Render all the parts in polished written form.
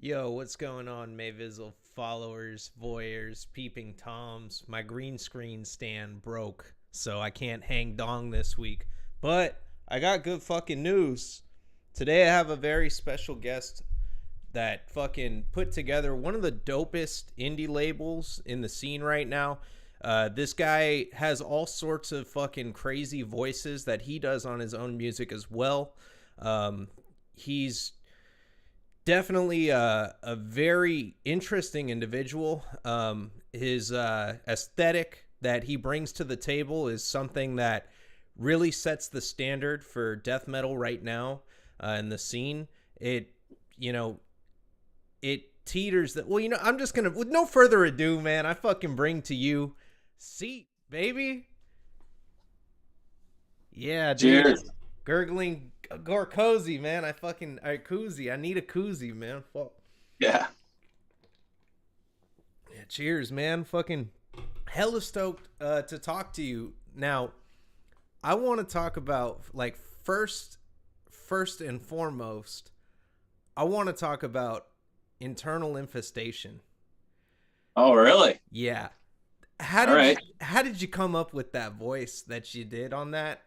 Yo, what's going on, Mayvizzle followers, voyeurs, peeping toms? My green screen stand broke, so I can't hang dong this week. But I got good fucking news. Today I have a very special guest that fucking put together one of the dopest indie labels in the scene right now. This guy has all sorts of fucking crazy voices that he does on his own music as well. He's definitely a very interesting individual. His aesthetic that he brings to the table is something that really sets the standard for death metal right now in the scene. It, you know, it teeters that. Well, I'm just gonna, with no further ado, man, I fucking bring to you Seep, baby. Yeah, dude. Cheers. Gurgling Gorkozy, man. I koozie. I need a koozie, man. Fuck. Yeah. Yeah, cheers, man. Fucking hella stoked to talk to you. Now, I want to talk about like first and foremost, I want to talk about internal infestation. Oh, really? Yeah. All right. How did you come up with that voice that you did on that?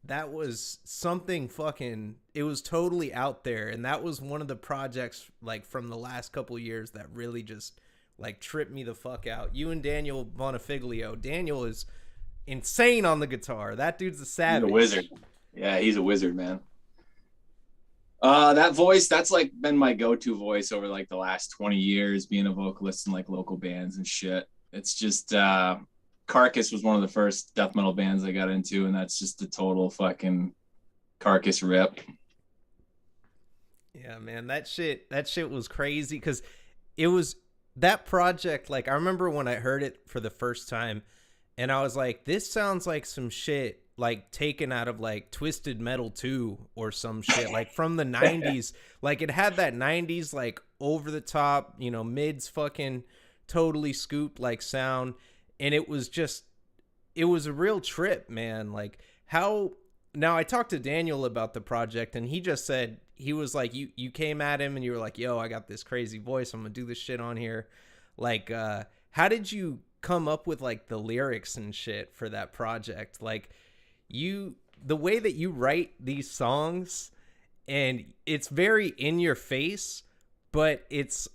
That was something fucking, it was totally out there, and that was one of the projects like from the last couple years that really just like tripped me the fuck out. You and Daniel Bonifiglio. Daniel is insane on the guitar. That dude's a He's a savage. wizard. Yeah, he's a wizard, man. That voice, that's like been my go-to voice over like the last 20 years, being a vocalist in like local bands and shit. It's just Carcass was one of the first death metal bands I got into, and that's just a total fucking Carcass rip. Yeah, man, that shit was crazy because it was that project. Like, I remember when I heard it for the first time, and I was like, "This sounds like some shit like taken out of like Twisted Metal 2 or some shit like from the '90s." Like, it had that '90s like over the top, mids fucking totally scooped like sound, and it was a real trip, man. Like, how now I talked to Daniel about the project, and he just said he was like, you came at him and you were like, yo, I got this crazy voice, I'm gonna do this shit on here. Like, how did you come up with like the lyrics and shit for that project? Like, the way that you write these songs, and it's very in your face, but it's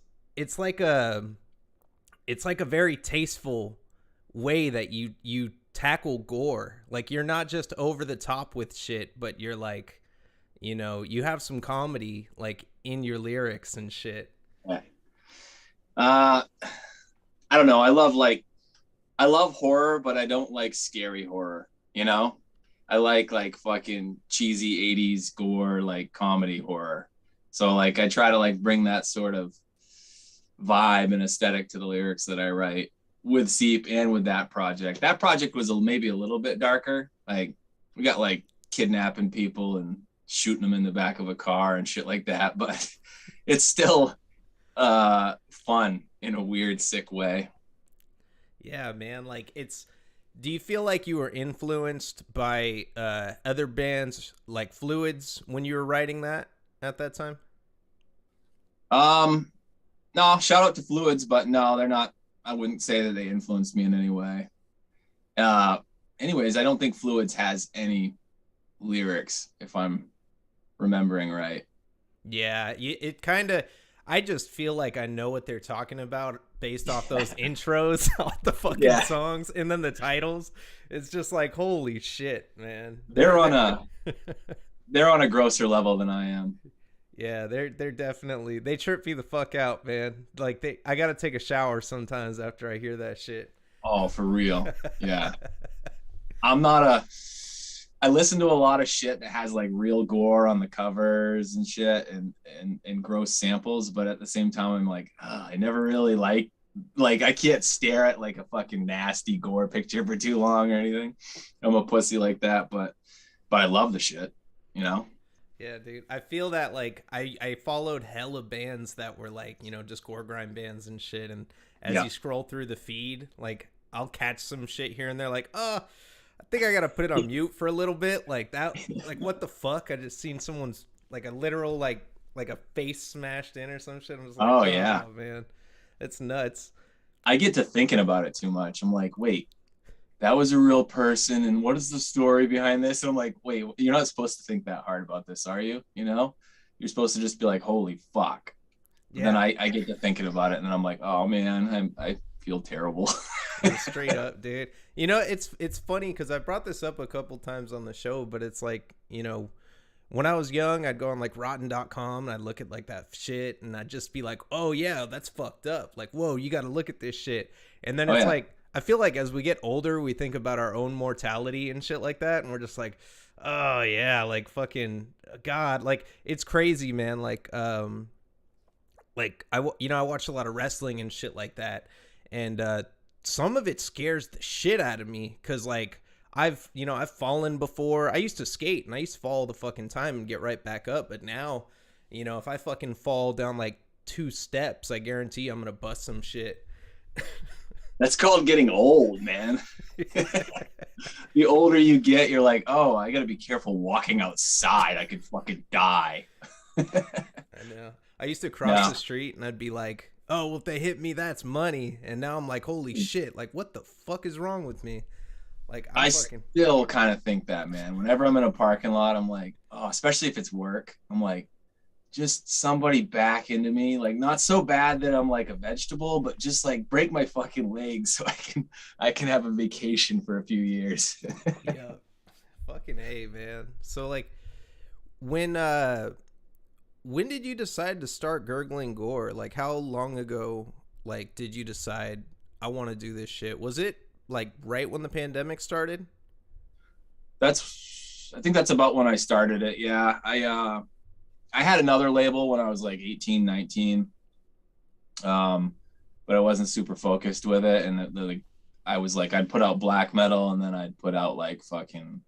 like a very tasteful way that you tackle gore. Like, you're not just over the top with shit, but you're like, you have some comedy like in your lyrics and shit. Yeah. Uh, I don't know. I love horror, but I don't like scary horror, you know? I like fucking cheesy 80s gore, like comedy horror. So like I try to like bring that sort of vibe and aesthetic to the lyrics that I write with Seep and with that project. That project was maybe a little bit darker. Like we got like kidnapping people and shooting them in the back of a car and shit like that, but it's still fun in a weird, sick way. Yeah, man. Like, do you feel like you were influenced by other bands like Fluids when you were writing that at that time? Um, no, shout out to Fluids, but no, they're not. I wouldn't say that they influenced me in any way. Uh, Anyways, I don't think Fluids has any lyrics, if I'm remembering right. Yeah, it kind of. I just feel like I know what they're talking about based off those intros, off the fucking Yeah, songs, and then the titles. It's just like, holy shit, man. they're on a they're on a grosser level than I am. Yeah, they're definitely, they trip me the fuck out, man. Like, I gotta take a shower sometimes after I hear that shit. Oh, for real. Yeah. I'm not a I listen to a lot of shit that has like real gore on the covers and shit and gross samples, but at the same time I'm like, I never really like I can't stare at like a fucking nasty gore picture for too long or anything. I'm a pussy like that, but I love the shit, you know? Yeah, dude. I feel that like I followed hella bands that were like, just gore grind bands and shit. And as Yeah. you scroll through the feed, like, I'll catch some shit here and there, like, I think I gotta put it on mute for a little bit. Like that, like, what the fuck? I just seen someone's like a literal like a face smashed in or some shit. I'm just like, Oh yeah. oh man, it's nuts. I get to thinking about it too much. I'm like, wait, that was a real person, and what is the story behind this? And I'm like, wait, you're not supposed to think that hard about this, are you? You know, you're supposed to just be like, holy fuck. But then Yeah, I get to thinking about it, and then I'm like, oh man, I feel terrible. straight up, dude. You know, it's funny because I brought this up a couple times on the show, but it's like, you know, when I was young, I'd go on like rotten.com and I'd look at like that shit and I'd just be like, oh yeah, that's fucked up. Like, whoa, you got to look at this shit. And then Oh it's yeah. like, I feel like as we get older, we think about our own mortality and shit like that. And we're just like, oh yeah, like fucking God. Like, it's crazy, man. Like you know, I watch a lot of wrestling and shit like that. And, some of it scares the shit out of me. Cause like, I've fallen before. I used to skate and I used to fall the fucking time and get right back up. But now, you know, if I fucking fall down like 2 steps, I guarantee I'm gonna bust some shit. That's called getting old, man. The older you get, you're like, oh, I got to be careful walking outside. I could fucking die. I know. I used to cross No, the street and I'd be like, oh, well, if they hit me, that's money. And now I'm like, holy shit. Like, what the fuck is wrong with me? Like, I'm I fucking. still kind of think that, man. Whenever I'm in a parking lot, I'm like, oh, especially if it's work, I'm like, just somebody back into me. Like, not so bad that I'm like a vegetable, but just like break my fucking legs so I can have a vacation for a few years. Yeah. Fucking A, man. So, like, when, uh, when did you decide to start gurgling gore? Like, how long ago, like, did you decide I want to do this shit? Was it like right when the pandemic started? I think that's about when I started it. Yeah. I had another label when I was like 18, 19. But I wasn't super focused with it. And I was like, I'd put out black metal and then I'd put out like fucking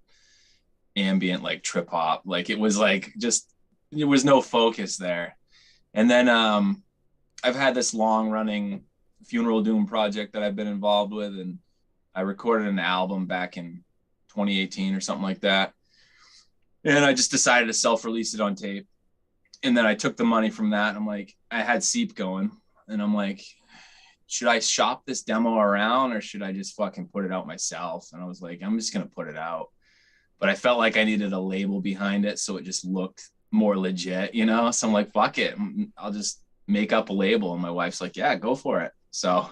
ambient, like trip hop. Like it was like just, there was no focus there. And then I've had this long running funeral doom project that I've been involved with. And I recorded an album back in 2018 or something like that. And I just decided to self release it on tape. And then I took the money from that. And I'm like, I had Seep going. And I'm like, should I shop this demo around or should I just fucking put it out myself? And I was like, I'm just going to put it out. But I felt like I needed a label behind it. So it just looked more legit, you know? So I'm like, fuck it. I'll just make up a label. And my wife's like, yeah, go for it. So,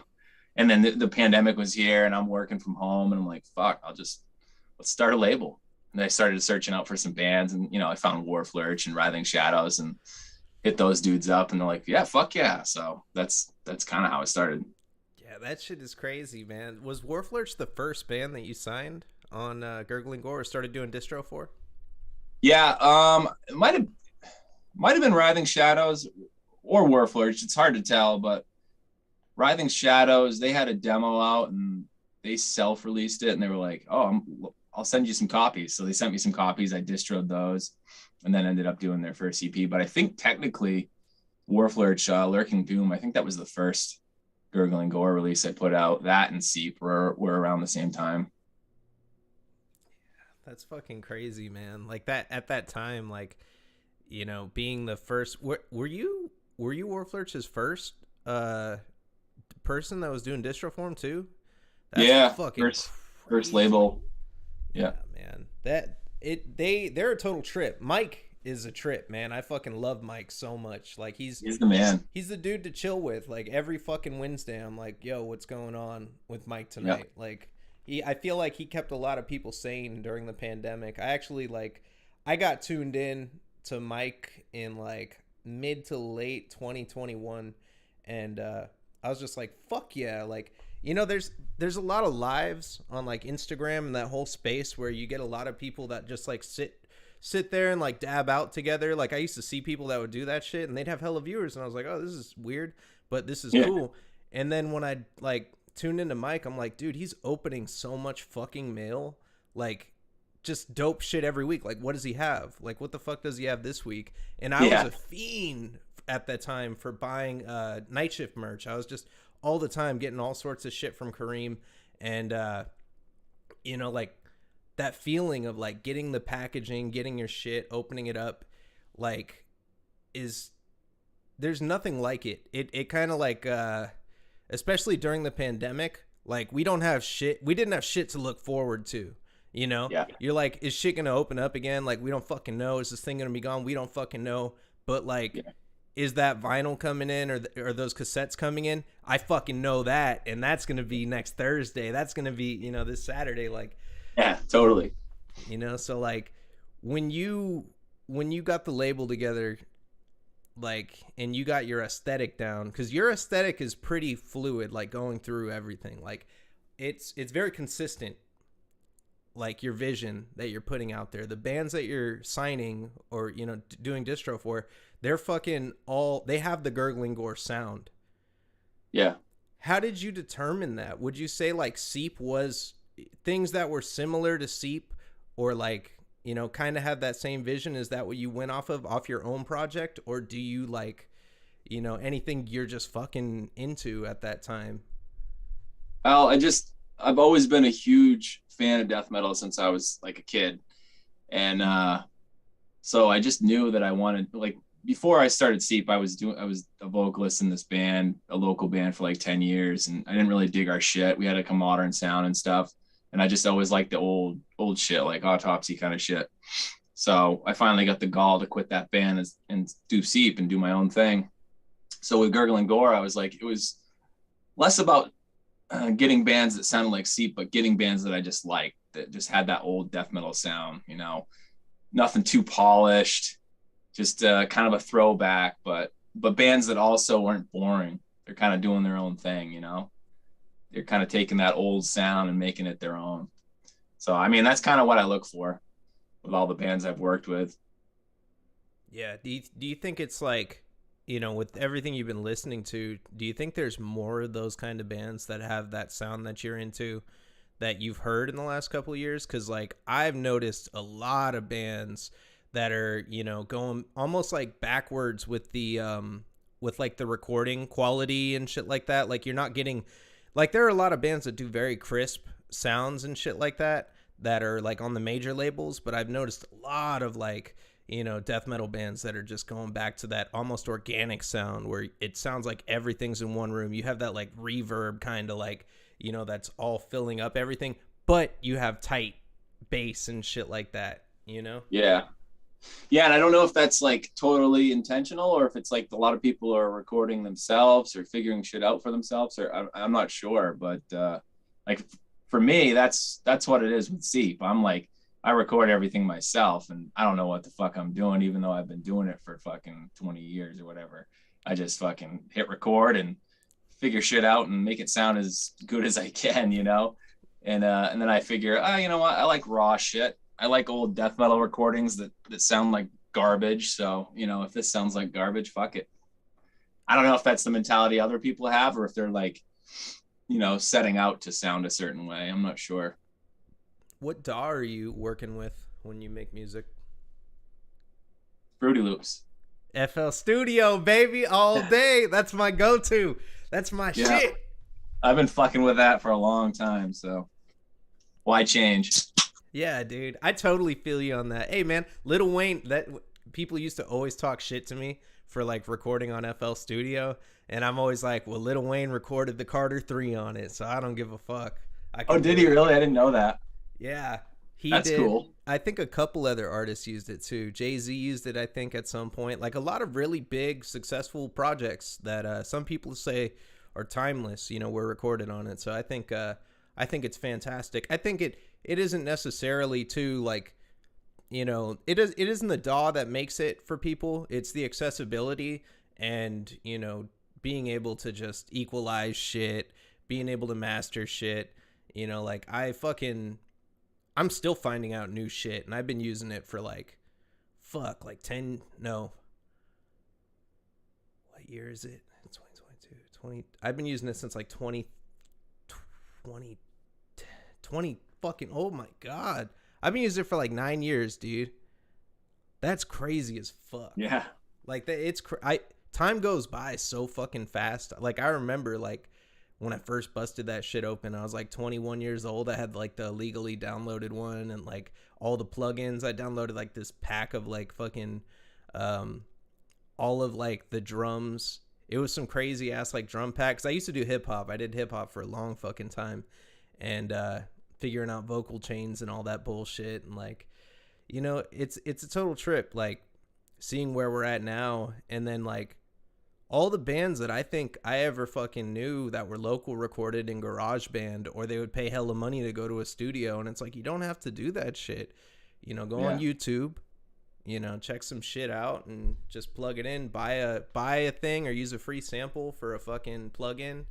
and then the pandemic was here and I'm working from home and I'm like, fuck, let's start a label. And I started searching out for some bands and, you know, I found Warflurch and Writhing Shadows and hit those dudes up and they're like, yeah, fuck yeah. So that's kind of how it started. Yeah, that shit is crazy, man. Was Warflurch the first band that you signed on Gurgling Gore or started doing distro for? Yeah. It might have been Writhing Shadows or Warflurch. It's hard to tell, but Writhing Shadows, they had a demo out and they self-released it and they were like, oh, I'll send you some copies. So they sent me some copies. I distroed those and then ended up doing their first EP. But I think technically Warflurch, Lurking Doom, I think that was the first Gurgling Gore release I put out. That and Seep were around the same time. That's fucking crazy, man. Like that at that time, like, you know, being the first. Were you Warflurch's first person that was doing distro form too? That's Yeah, fucking first crazy. label. Yeah. Yeah, man. They're a total trip. Mike is a trip, man. I fucking love Mike so much. Like He's the man. he's the dude to chill with. Like every fucking Wednesday, I'm like, yo, what's going on with Mike Yeah. tonight? Like I feel like he kept a lot of people sane during the pandemic. I got tuned in to Mike in like mid to late 2021, and I was just like, fuck yeah, like. You know, there's a lot of lives on like Instagram and that whole space where you get a lot of people that just like sit there and like dab out together. Like I used to see people that would do that shit and they'd have hella viewers and I was like, oh, this is weird, but this is cool. And then when I like tuned into Mike, I'm like, dude, he's opening so much fucking mail, like just dope shit every week. Like what does he have? Like what the fuck does he have this week? And I was a fiend at that time for buying Night Shift merch. I was just all the time getting all sorts of shit from Kareem and you know, like that feeling of like getting the packaging, getting your shit, opening it up, like is there's nothing like it. It kind of like especially during the pandemic, like we didn't have shit to look forward to. You know, Yeah. you're like, is shit gonna open up again? Like, we don't fucking know. Is this thing gonna be gone? We don't fucking know. But like, Yeah. is that vinyl coming in, or are those cassettes coming in? I fucking know that, and that's gonna be next Thursday. That's gonna be, this Saturday. Like, Yeah, totally. so like, when you got the label together, like, and you got your aesthetic down, because your aesthetic is pretty fluid, like going through everything. Like, it's very consistent, like your vision that you're putting out there. The bands that you're signing or doing distro for, they're fucking all, they have the Gurgling Gore sound. Yeah. How did you determine that? Would you say like Seep was things that were similar to Seep, or like kind of have that same vision? Is that what you went off your own project, or do you like anything you're just fucking into at that time? Well, I've always been a huge fan of death metal since I was like a kid. And so I just knew that I wanted, like, before I started Seep, I was a vocalist in this band, a local band, for like 10 years, and I didn't really dig our shit. We had like a modern sound and stuff. And I just always liked the old shit, like Autopsy kind of shit. So I finally got the gall to quit that band and do Seep and do my own thing. So with Gurgle and Gore, I was like, it was less about getting bands that sounded like Seep, but getting bands that I just liked, that just had that old death metal sound, nothing too polished, just kind of a throwback, but bands that also weren't boring. They're kind of doing their own thing, they're kind of taking that old sound and making it their own. So, I mean, that's kind of what I look for with all the bands I've worked with. Yeah. Do you think it's like, with everything you've been listening to, do you think there's more of those kind of bands that have that sound that you're into that you've heard in the last couple of years? Because like I've noticed a lot of bands that are going almost like backwards with the with like the recording quality and shit like that. Like, you're not getting, like, there are a lot of bands that do very crisp sounds and shit like that are like on the major labels, but I've noticed a lot of like death metal bands that are just going back to that almost organic sound where it sounds like everything's in one room. You have that like reverb kind of like, that's all filling up everything, but you have tight bass and shit like that, Yeah. Yeah. And I don't know if that's like totally intentional, or if it's like a lot of people are recording themselves or figuring shit out for themselves, or I'm not sure. But like for me, that's what it is with Seep. I'm like, I record everything myself, and I don't know what the fuck I'm doing, even though I've been doing it for fucking 20 years or whatever. I just fucking hit record and figure shit out and make it sound as good as I can, And then I figure, you know what? I like raw shit. I like old death metal recordings that sound like garbage. So, if this sounds like garbage, fuck it. I don't know if that's the mentality other people have, or if they're like, setting out to sound a certain way. I'm not sure. What DAW are you working with when you make music? Fruity Loops. FL Studio, baby, all day. That's my go-to. That's my shit. I've been fucking with that for a long time, so why change? Yeah, dude. I totally feel you on that. Hey, man, Lil Wayne, that people used to always talk shit to me for like recording on FL Studio, and I'm always like, well, Lil Wayne recorded the Carter 3 on it, so I don't give a fuck. Oh, did he really? I didn't know that. Yeah, That's cool. I think a couple other artists used it too. Jay-Z used it, I think, at some point. Like a lot of really big, successful projects that some people say are timeless, were recorded on it. So I think it's fantastic. I think it isn't necessarily too like, it isn't the DAW that makes it for people. It's the accessibility and being able to just equalize shit, being able to master shit. Like I'm still finding out new shit, and I've been using it for like 10, no. What year is it? 2022, 20. I've been using it since like 2020, fucking, oh my God. I've been using it for like 9 years, dude. That's crazy as fuck. Yeah. Like time goes by so fucking fast. Like I remember like when I first busted that shit open, I was like 21 years old. I had like the illegally downloaded one and like all the plugins. I downloaded like this pack of like fucking all of like the drums. It was some crazy ass like drum packs. I used to do hip hop. I did hip hop for a long fucking time, and figuring out vocal chains and all that bullshit. And like, you know, it's a total trip. Like seeing where we're at now, and then like all the bands that I think I ever fucking knew that were local recorded in GarageBand, or they would pay hella money to go to a studio. And it's like, you don't have to do that shit. You know, go on YouTube, you know, check some shit out and just plug it in, buy a thing or use a free sample for a fucking plugin,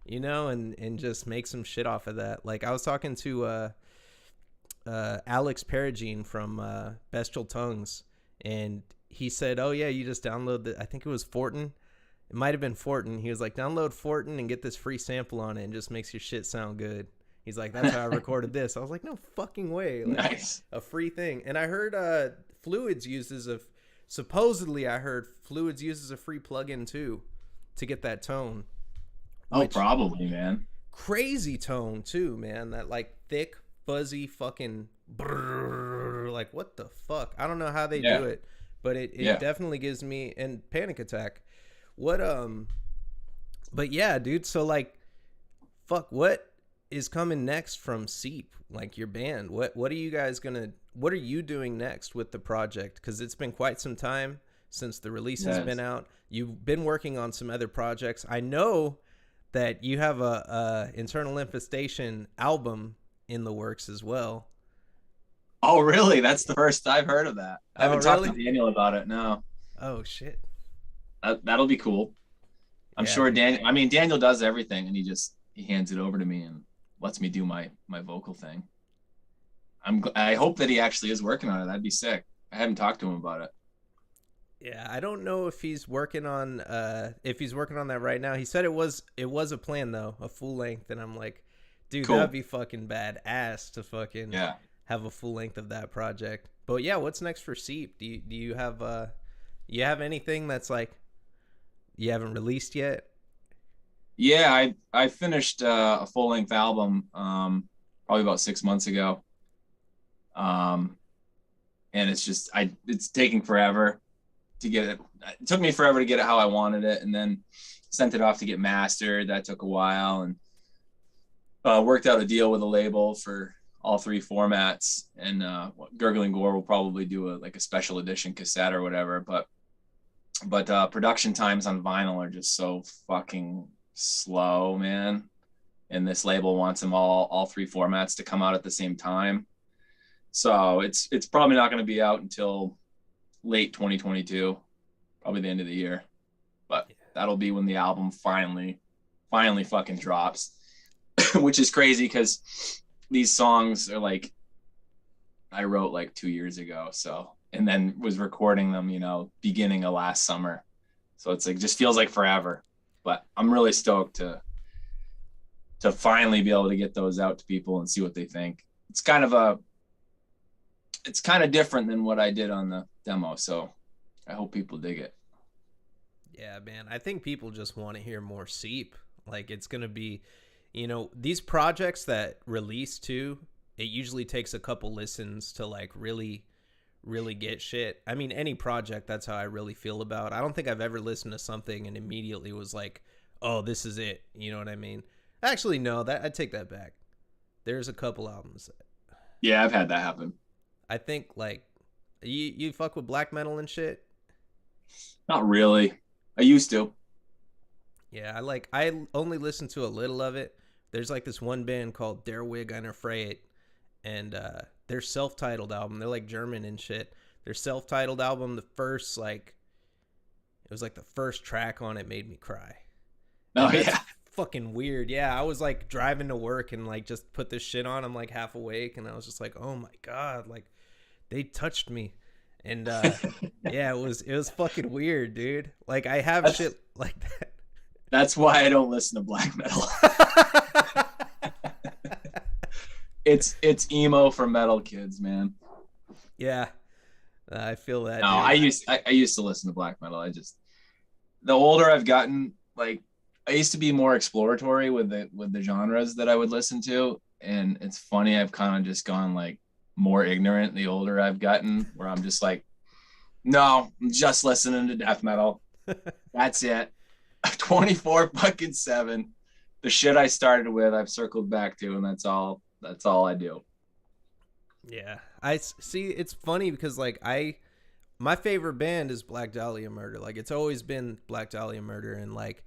you know, and just make some shit off of that. Like I was talking to Alex Perigine from Bestial Tongues, and he said, oh yeah, you just download I think it was Fortin. It might have been Fortin. He was like, download Fortin and get this free sample on it, and just makes your shit sound good. He's like, that's how I recorded this. I was like, no fucking way. Like, nice. A free thing. And I heard Fluids uses supposedly I heard Fluids uses a free plugin too to get that tone. Oh, probably, man. Crazy tone too, man. That like thick, fuzzy fucking brrr, like what the fuck? I don't know how they do it, but it definitely gives me and panic attack. What but yeah, dude, so like fuck, what is coming next from Seep, like your band? What are you guys what are you doing next with the project? Because it's been quite some time since the release has been out. You've been working on some other projects. I know that you have a Internal Infestation album in the works as well. Oh really? That's the first I've heard of that. I haven't talked to Daniel about it. No. Oh shit. That'll be cool. I'm sure Daniel. I mean, Daniel does everything, and he hands it over to me and lets me do my vocal thing. I hope that he actually is working on it. That'd be sick. I haven't talked to him about it. Yeah, I don't know if he's working on that right now. He said it was a plan though, a full length, and I'm like, dude, cool. That'd be fucking badass to fucking have a full length of that project. But yeah, what's next for Seep? Do you have anything that's like you haven't released yet? Yeah, I finished a full length album probably about 6 months ago. And it's taking forever to get it. It took me forever to get it how I wanted it, and then sent it off to get mastered. That took a while, and worked out a deal with a label for all 3 formats. And Gurgling Gore will probably do a special edition cassette or whatever. But production times on vinyl are just so fucking slow, man. And this label wants them all 3 formats to come out at the same time. So it's probably not going to be out until late 2022, probably the end of the year. But that'll be when the album finally fucking drops, which is crazy because these songs are like I wrote like 2 years ago. So, and then was recording them, beginning of last summer. So it's like, just feels like forever, but I'm really stoked to finally be able to get those out to people and see what they think. It's kind of different than what I did on the demo. So I hope people dig it. Yeah, man. I think people just want to hear more Seep. Like it's going to be, these projects that release too, it usually takes a couple listens to like really get shit. I mean, any project, that's how I really feel about. I don't think I've ever listened to something and immediately was like, oh, this is it. You know what I mean? Actually, no, I take that back. There's a couple albums. Yeah, I've had that happen. I think like you fuck with black metal and shit. Not really. I used to. Yeah, I only listened to a little of it. There's like this one band called Der Wig Einer Freiheit, and their self-titled album, they're like German and shit. Their self-titled album, the first track on it made me cry. Oh yeah. Fucking weird. Yeah, I was like driving to work and like just put this shit on. I'm like half awake and I was just like, oh my god, like they touched me. And yeah, it was fucking weird, dude. Like I have shit like that. That's why I don't listen to black metal. It's emo for metal kids, man. Yeah, I feel that. No, I used to listen to black metal. The older I've gotten, like I used to be more exploratory with the genres that I would listen to, and it's funny, I've kind of just gone like more ignorant the older I've gotten, where I'm just like, no, I'm just listening to death metal. That's it. 24 fucking 7. The shit I started with, I've circled back to, and that's all I do. Yeah, see. It's funny because like my favorite band is Black Dahlia Murder. Like it's always been Black Dahlia Murder, and like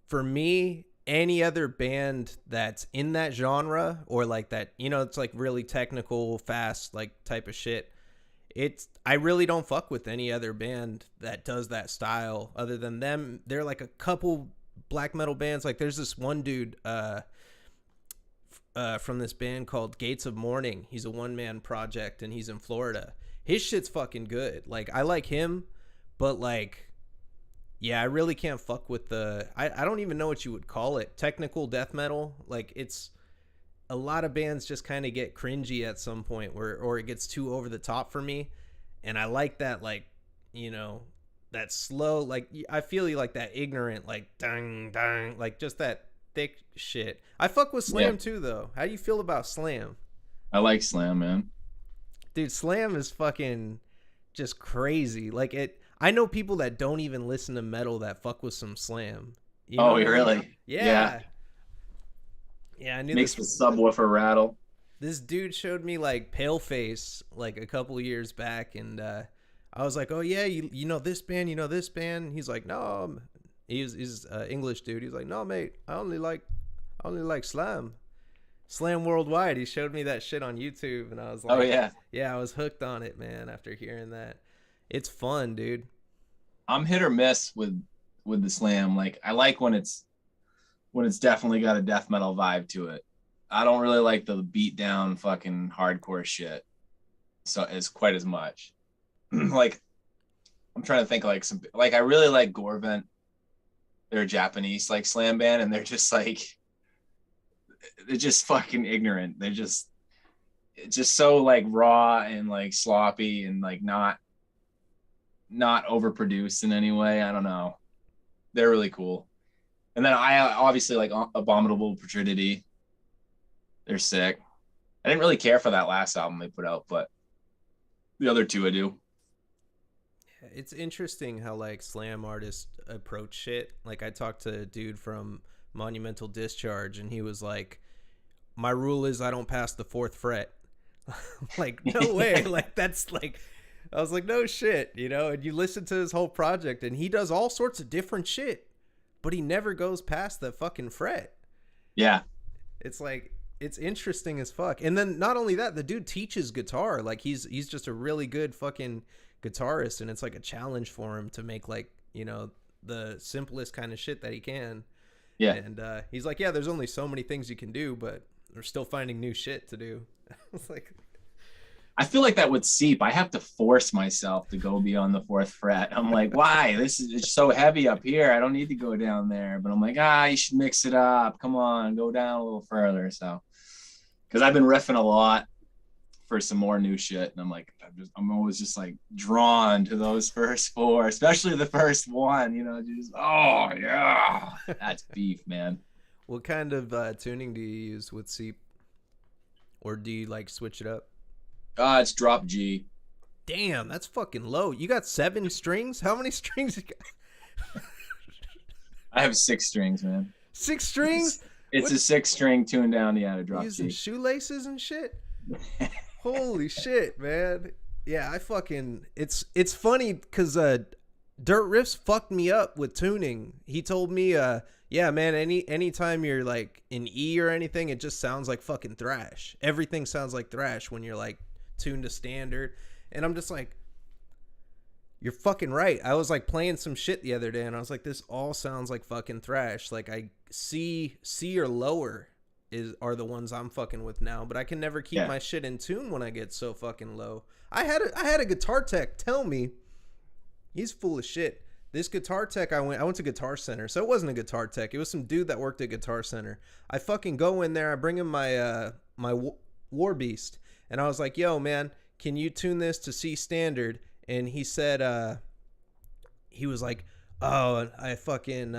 for me, any other band that's in that genre or like that, it's like really technical, fast, like type of shit. I really don't fuck with any other band that does that style other than them. They're like a couple black metal bands. Like there's this one dude from this band called Gates of Mourning. He's a one-man project and he's in Florida. His shit's fucking good. Like I like him, but like yeah, I really can't fuck with I don't even know what you would call it. Technical death metal. Like it's a lot of bands just kind of get cringy at some point or it gets too over the top for me. And I like that, like, that slow, like I feel you like that ignorant, like dang dang, like just that thick shit. I fuck with Slam too though. How do you feel about Slam? I like Slam, man. Dude, Slam is fucking just crazy. Like I know people that don't even listen to metal that fuck with some Slam. Oh, really? Yeah. Yeah, I knew Makes the subwoofer rattle. This dude showed me like Paleface like a couple years back, and I was like, "Oh yeah, you know this band, you know this band." He's like, "No, he's English dude." He's like, "No, mate, I only like Slam Worldwide." He showed me that shit on YouTube, and I was like, "Oh yeah, yeah, I was hooked on it, man." After hearing that, it's fun, dude. I'm hit or miss with the Slam. Like I like when it's definitely got a death metal vibe to it. I don't really like the beat down fucking hardcore shit so as quite as much. Like I'm trying to think like I really like Gorvent. They're a Japanese like slam band, and they're just fucking ignorant. It's just so like raw and like sloppy and like not overproduced in any way. I don't know. They're really cool. And then I obviously like Abominable Putridity. They're sick. I didn't really care for that last album they put out, but the other two I do. It's interesting how like slam artists approach shit. Like I talked to a dude from Monumental Discharge, and he was like, "My rule is I don't pass the 4th fret." Like no way. Like that's like, I was like, no shit, And you listen to his whole project, and he does all sorts of different shit, but he never goes past the fucking fret. Yeah. It's like, it's interesting as fuck. And then not only that, the dude teaches guitar. Like he's just a really good fucking guitarist, and it's like a challenge for him to make like, the simplest kind of shit that he can. Yeah. And he's like, yeah, there's only so many things you can do, but we're still finding new shit to do. It's like, I feel like that with Seep, I have to force myself to go beyond the 4th fret. I'm like, why? It's so heavy up here. I don't need to go down there. But I'm like, you should mix it up. Come on, go down a little further. So, because I've been riffing a lot for some more new shit, and I'm like, I'm always just like drawn to those first 4, especially the first one. Just oh yeah, that's beef, man. What kind of tuning do you use with Seep, or do you like switch it up? It's drop G. Damn, that's fucking low. You got 7 strings? How many strings you got? I have 6 strings, man. 6 strings? It's a 6-string tuned down to drop using G. Shoelaces and shit? Holy shit, man. Yeah, I fucking... It's funny because Dirt Riffs fucked me up with tuning. He told me, yeah, man, anytime you're like in E or anything, it just sounds like fucking thrash. Everything sounds like thrash when you're like tuned to standard. And I'm just like, you're fucking right. I was like playing some shit the other day, and I was like, this all sounds like fucking thrash. Like I C or lower are the ones I'm fucking with now, but I can never keep my shit in tune when I get so fucking low. I had a guitar tech tell me, he's full of shit. This guitar tech, I went to Guitar Center, so it wasn't a guitar tech. It was some dude that worked at Guitar Center. I fucking go in there, I bring him my War Beast, and I was like, yo, man, can you tune this to C standard? And he said, he was like, oh, I fucking,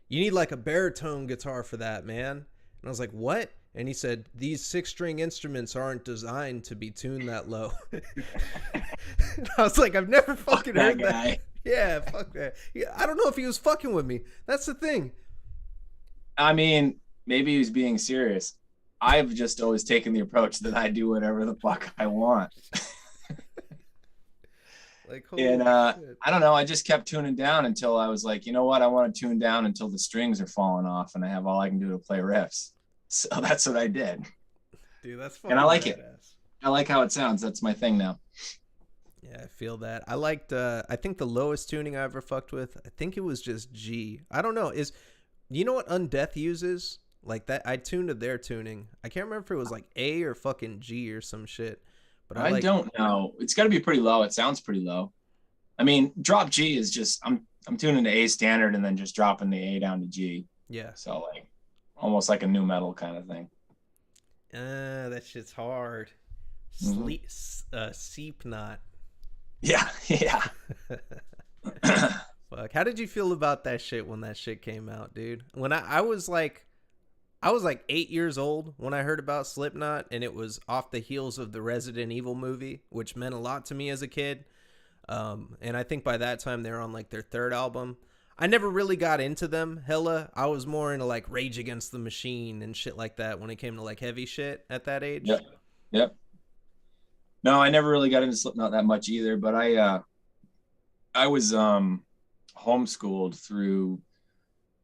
you need like a baritone guitar for that, man. And I was like, what? And he said, these 6-string instruments aren't designed to be tuned that low. And I was like, I've never fucking heard that. Yeah, fuck that. Yeah, I don't know if he was fucking with me. That's the thing. I mean, maybe he was being serious. I've just always taken the approach that I do whatever the fuck I want. Like, And holy shit. I don't know. I just kept tuning down until I was like, you know what? I want to tune down until the strings are falling off and I have all I can do to play riffs. So that's what I did. Dude, that's And I fucking like it. badass. I like how it sounds. That's my thing now. Yeah, I feel that. I liked I think the lowest tuning I ever fucked with, I think it was just G. I don't know. Is you know what Undeath uses? Like that I tuned to their tuning. I can't remember if it was like A or fucking G or some shit. But I I like don't know. It's got to be pretty low. It sounds pretty low. I mean, drop G is just I'm tuning to A standard and then just dropping the A down to G. yeah. So like almost like a new metal kind of thing. That shit's hard. Mm-hmm. Sleep Seep not. Yeah, yeah. Fuck. How did you feel about that shit when that shit came out, dude? When I was like 8 years old when I heard about Slipknot, and it was off the heels of the Resident Evil movie, which meant a lot to me as a kid. And I think by that time they were on like their third album. I never really got into them, hella. I was more into like Rage Against the Machine and shit like that when it came to like heavy shit at that age. Yep. Yep. No, I never really got into Slipknot that much either, but I was homeschooled through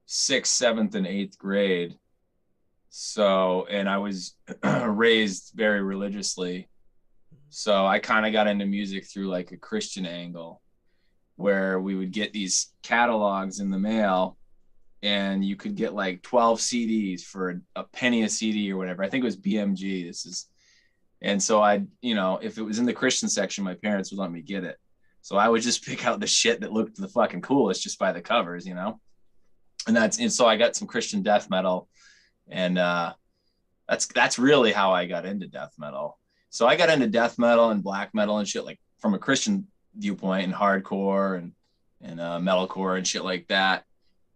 sixth, seventh, and eighth grade. So, and I was raised very religiously. So I kind of got into music through like a Christian angle where we would get these catalogs in the mail and you could get like 12 CDs for a penny a CD or whatever. I think it was BMG. And so if it was in the Christian section, my parents would let me get it. So I would just pick out the shit that looked the fucking coolest just by the covers, and so I got some Christian death metal, and that's really how I got into death metal. So I got into death metal and black metal and shit like from a Christian viewpoint, and hardcore and metalcore and shit like that.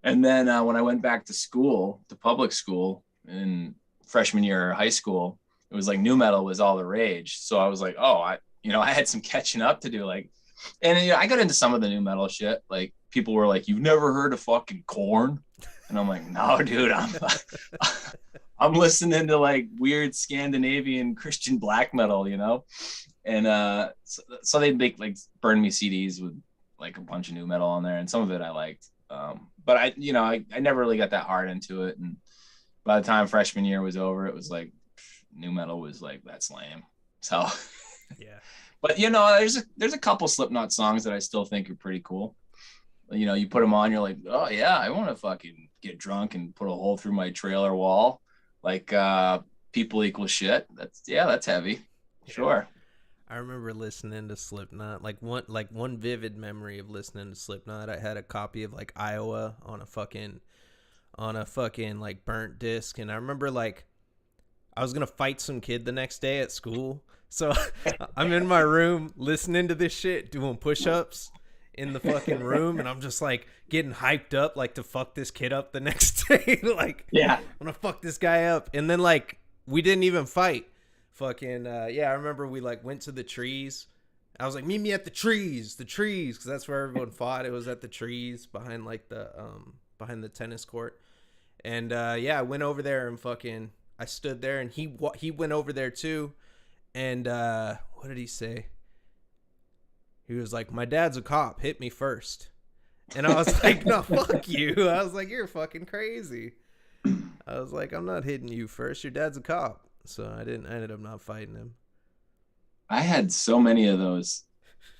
And then when I went back to school, to public school in freshman year of high school, it was like new metal was all the rage. So I was like, oh, I had some catching up to do. Like, and I got into some of the new metal shit. Like people were like, "You've never heard of fucking Korn?" And I'm like, "No, dude, I'm listening to like weird Scandinavian Christian black metal, And so they'd like burn me CDs with like a bunch of new metal on there, and some of it I liked. But I never really got that hard into it. And by the time freshman year was over, it was like new metal was like, that's lame. So Yeah. but there's a couple Slipknot songs that I still think are pretty cool. You put them on, you're like, oh yeah, I want to fucking get drunk and put a hole through my trailer wall. Like people equal shit. That's heavy. Sure. Yeah. I remember listening to Slipknot. Like one vivid memory of listening to Slipknot. I had a copy of like Iowa on a fucking like burnt disc, and I remember like I was gonna fight some kid the next day at school. So I'm in my room listening to this shit, doing push-ups in the fucking room, and I'm just like getting hyped up like to fuck this kid up the next day. Like, Yeah. I'm gonna fuck this guy up. And then like we didn't even fight. Fucking I remember we like went to the trees. I was like, meet me at the trees, because that's where everyone fought. It was at the trees behind like the behind the tennis court. And I went over there and fucking I stood there, and he went over there too. And what did he say? He was like, my dad's a cop, hit me first. And I was like, no, fuck you. I was like, you're fucking crazy. I was like, I'm not hitting you first. Your dad's a cop. So I ended up not fighting him. I had so many of those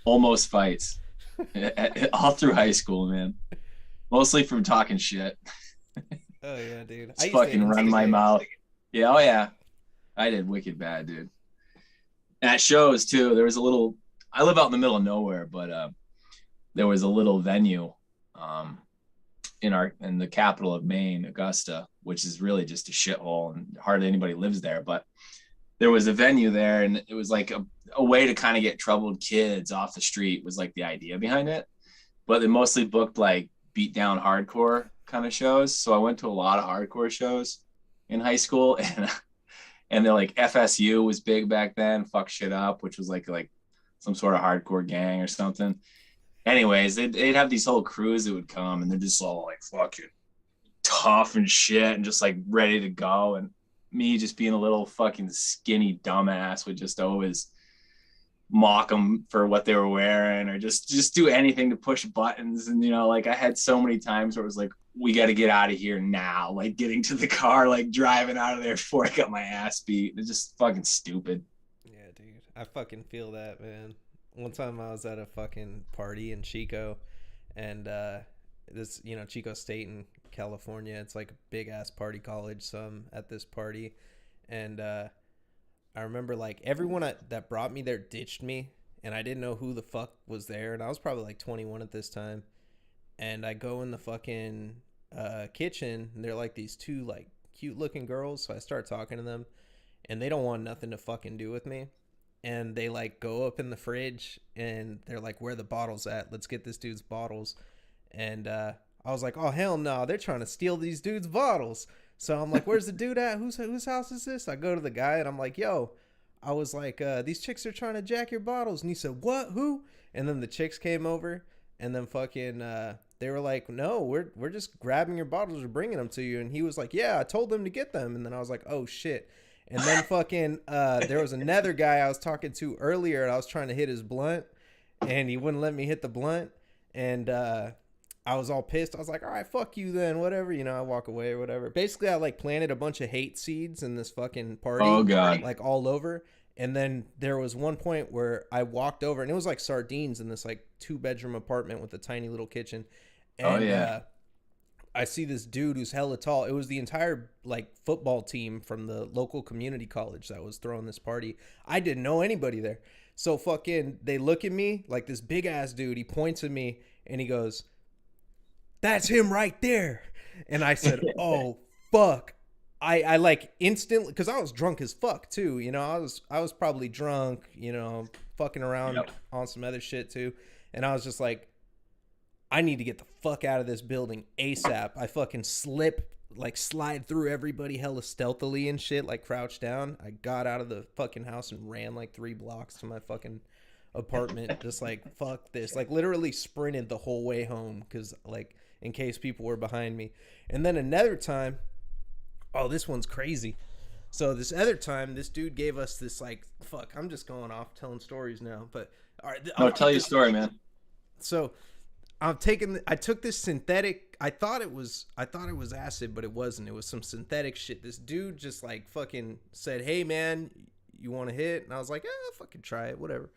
almost fights all through high school, man. Mostly from talking shit. Oh yeah, dude. Just fucking run my mouth. Yeah, oh yeah. I did wicked bad, dude. At shows too, I live out in the middle of nowhere, but there was a little venue in the capital of Maine, Augusta, which is really just a shithole and hardly anybody lives there. But there was a venue there, and it was like a way to kind of get troubled kids off the street was like the idea behind it. But they mostly booked like beat down hardcore kind of shows. So I went to a lot of hardcore shows in high school, and they're like FSU was big back then, fuck shit up, which was like some sort of hardcore gang or something. anyways, they'd have these whole crews that would come, and they're just all like fucking tough and shit, and just like ready to go. And me just being a little fucking skinny dumbass would just always mock them for what they were wearing, or just do anything to push buttons. And like I had so many times where it was like, we got to get out of here now, like getting to the car, like driving out of there before I got my ass beat. It's just fucking stupid. Yeah, dude. I fucking feel that, man. One time I was at a fucking party in Chico, and this, Chico State in California. It's like a big ass party college. So I'm at this party, and I remember like everyone that brought me there ditched me, and I didn't know who the fuck was there, and I was probably like 21 at this time. And I go in the fucking kitchen, and they're like these two like cute looking girls. So I start talking to them, and they don't want nothing to fucking do with me. And they like go up in the fridge, and they're like, "Where are the bottles at? Let's get this dude's bottles." And I was like, "Oh hell no, they're trying to steal these dudes' bottles." So I'm like, "Where's the dude at? Whose house is this?" I go to the guy, and I'm like, "Yo," I was like, "These chicks are trying to jack your bottles." And he said, "What? Who?" And then the chicks came over, and then fucking they were like, "No, we're just grabbing your bottles, we're bringing them to you." And he was like, "Yeah, I told them to get them." And then I was like, "Oh shit." And then fucking there was another guy I was talking to earlier, and I was trying to hit his blunt, and he wouldn't let me hit the blunt. And I was all pissed. I was like, "All right, fuck you then, whatever." I walk away or whatever. Basically, I like planted a bunch of hate seeds in this fucking party. Oh god. Like all over. And then there was one point where I walked over, and it was like sardines in this like 2-bedroom apartment with a tiny little kitchen. And Oh yeah. I see this dude who's hella tall. It was the entire like football team from the local community college that was throwing this party. I didn't know anybody there. So fucking they look at me like this big ass dude. He points at me and he goes, "That's him right there." And I said, "Oh fuck." I like instantly, because I was drunk as fuck too. I was probably drunk, fucking around Yep. on some other shit too. And I was just like, I need to get the fuck out of this building ASAP. I fucking slide through everybody hella stealthily and shit, like crouched down. I got out of the fucking house and ran like 3 blocks to my fucking apartment. Just like, fuck this. Like literally sprinted the whole way home, because like in case people were behind me. And then another time, oh, this one's crazy. So this other time, this dude gave us this like, fuck, I'm just going off telling stories now. But all right, No, tell your story, man. So I took this synthetic. I thought it was acid, but it wasn't. It was some synthetic shit. This dude just like fucking said, "Hey man, you want to hit?" And I was like, "I'll fucking try it, whatever."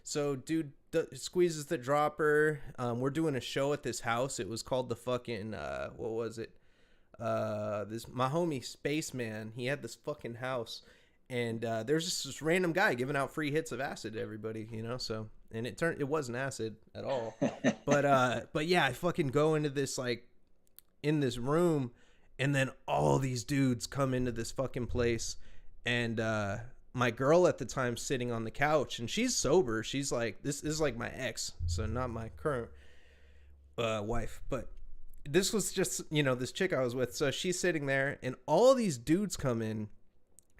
So dude squeezes the dropper. We're doing a show at this house. It was called the fucking what was it? This my homie Spaceman. He had this fucking house, and there's just this random guy giving out free hits of acid to everybody. So. And it wasn't acid at all. But yeah, I fucking go into this like in this room, and then all these dudes come into this fucking place, and my girl at the time sitting on the couch, and she's sober. She's like, this is like my ex, so not my current wife, but this was just this chick I was with. So she's sitting there, and all these dudes come in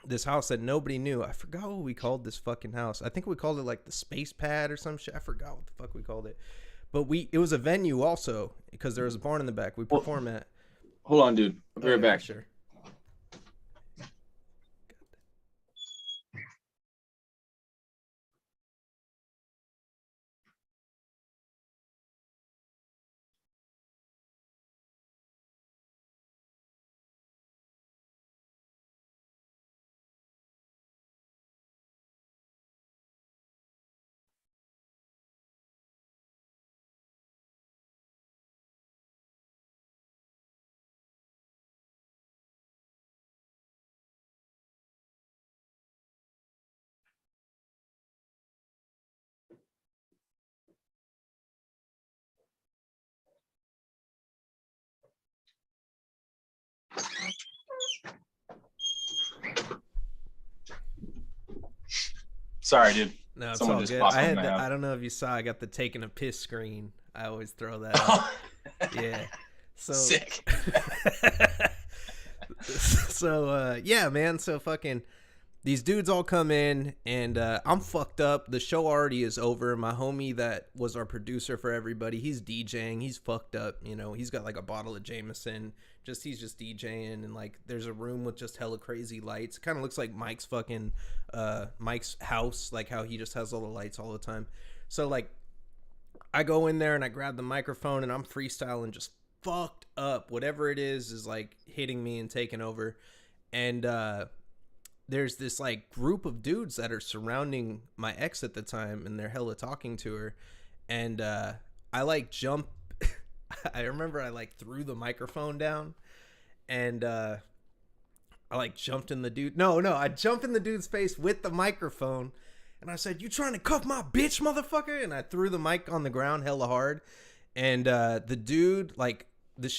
this house that nobody knew. I forgot what we called this fucking house. I think we called it like the Space Pad or some shit. I forgot what the fuck we called it. But it was a venue also, because there was a barn in the back we perform at. Hold on, dude. I'll be right back. Sure. Sorry, dude. No, it's Someone all just good. popped I in had my house. I don't know if you saw, I got the taking a piss screen. I always throw that out. Yeah. So Sick. so yeah, man. So fucking these dudes all come in, and I'm fucked up. The show already is over. My homie that was our producer for everybody, he's DJing. He's fucked up. You know, he's got like a bottle of Jameson. He's just DJing, and like there's a room with just hella crazy lights. It kind of looks like Mike's house, like how he just has all the lights all the time. So like I go in there and I grab the microphone and I'm freestyling just fucked up. Whatever it is like hitting me and taking over. And there's this like group of dudes that are surrounding my ex at the time, and they're hella talking to her. And I like jump. I remember I like threw the microphone down, and I like jumped in the dude. No, I jumped in the dude's face with the microphone, and I said, "You trying to cuff my bitch, motherfucker?" And I threw the mic on the ground hella hard, and the dude like.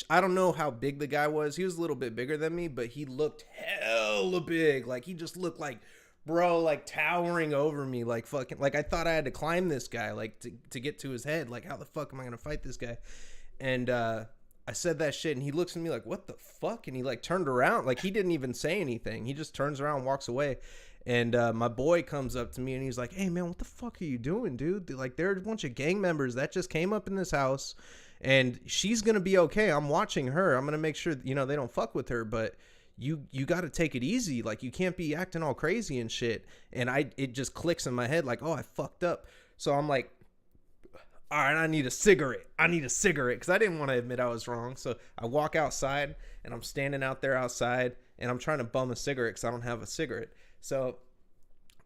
I don't know how big the guy was. He was a little bit bigger than me, but he looked hella big. Like he just looked like, bro, like towering over me. Like fucking, like I thought I had to climb this guy, like to get to his head. Like how the fuck am I gonna fight this guy? And I said that shit, and he looks at me like, what the fuck? And he like turned around, like he didn't even say anything. He just turns around and walks away. And my boy comes up to me and he's like, hey man, what the fuck are you doing, dude? Like there are a bunch of gang members that just came up in this house. And she's going to be okay. I'm watching her. I'm going to make sure, you know, they don't fuck with her. But you got to take it easy. Like, you can't be acting all crazy and shit. And it just clicks in my head like, oh, I fucked up. So I'm like, all right, I need a cigarette. Because I didn't want to admit I was wrong. So I walk outside, and I'm standing out there outside. And I'm trying to bum a cigarette because I don't have a cigarette. So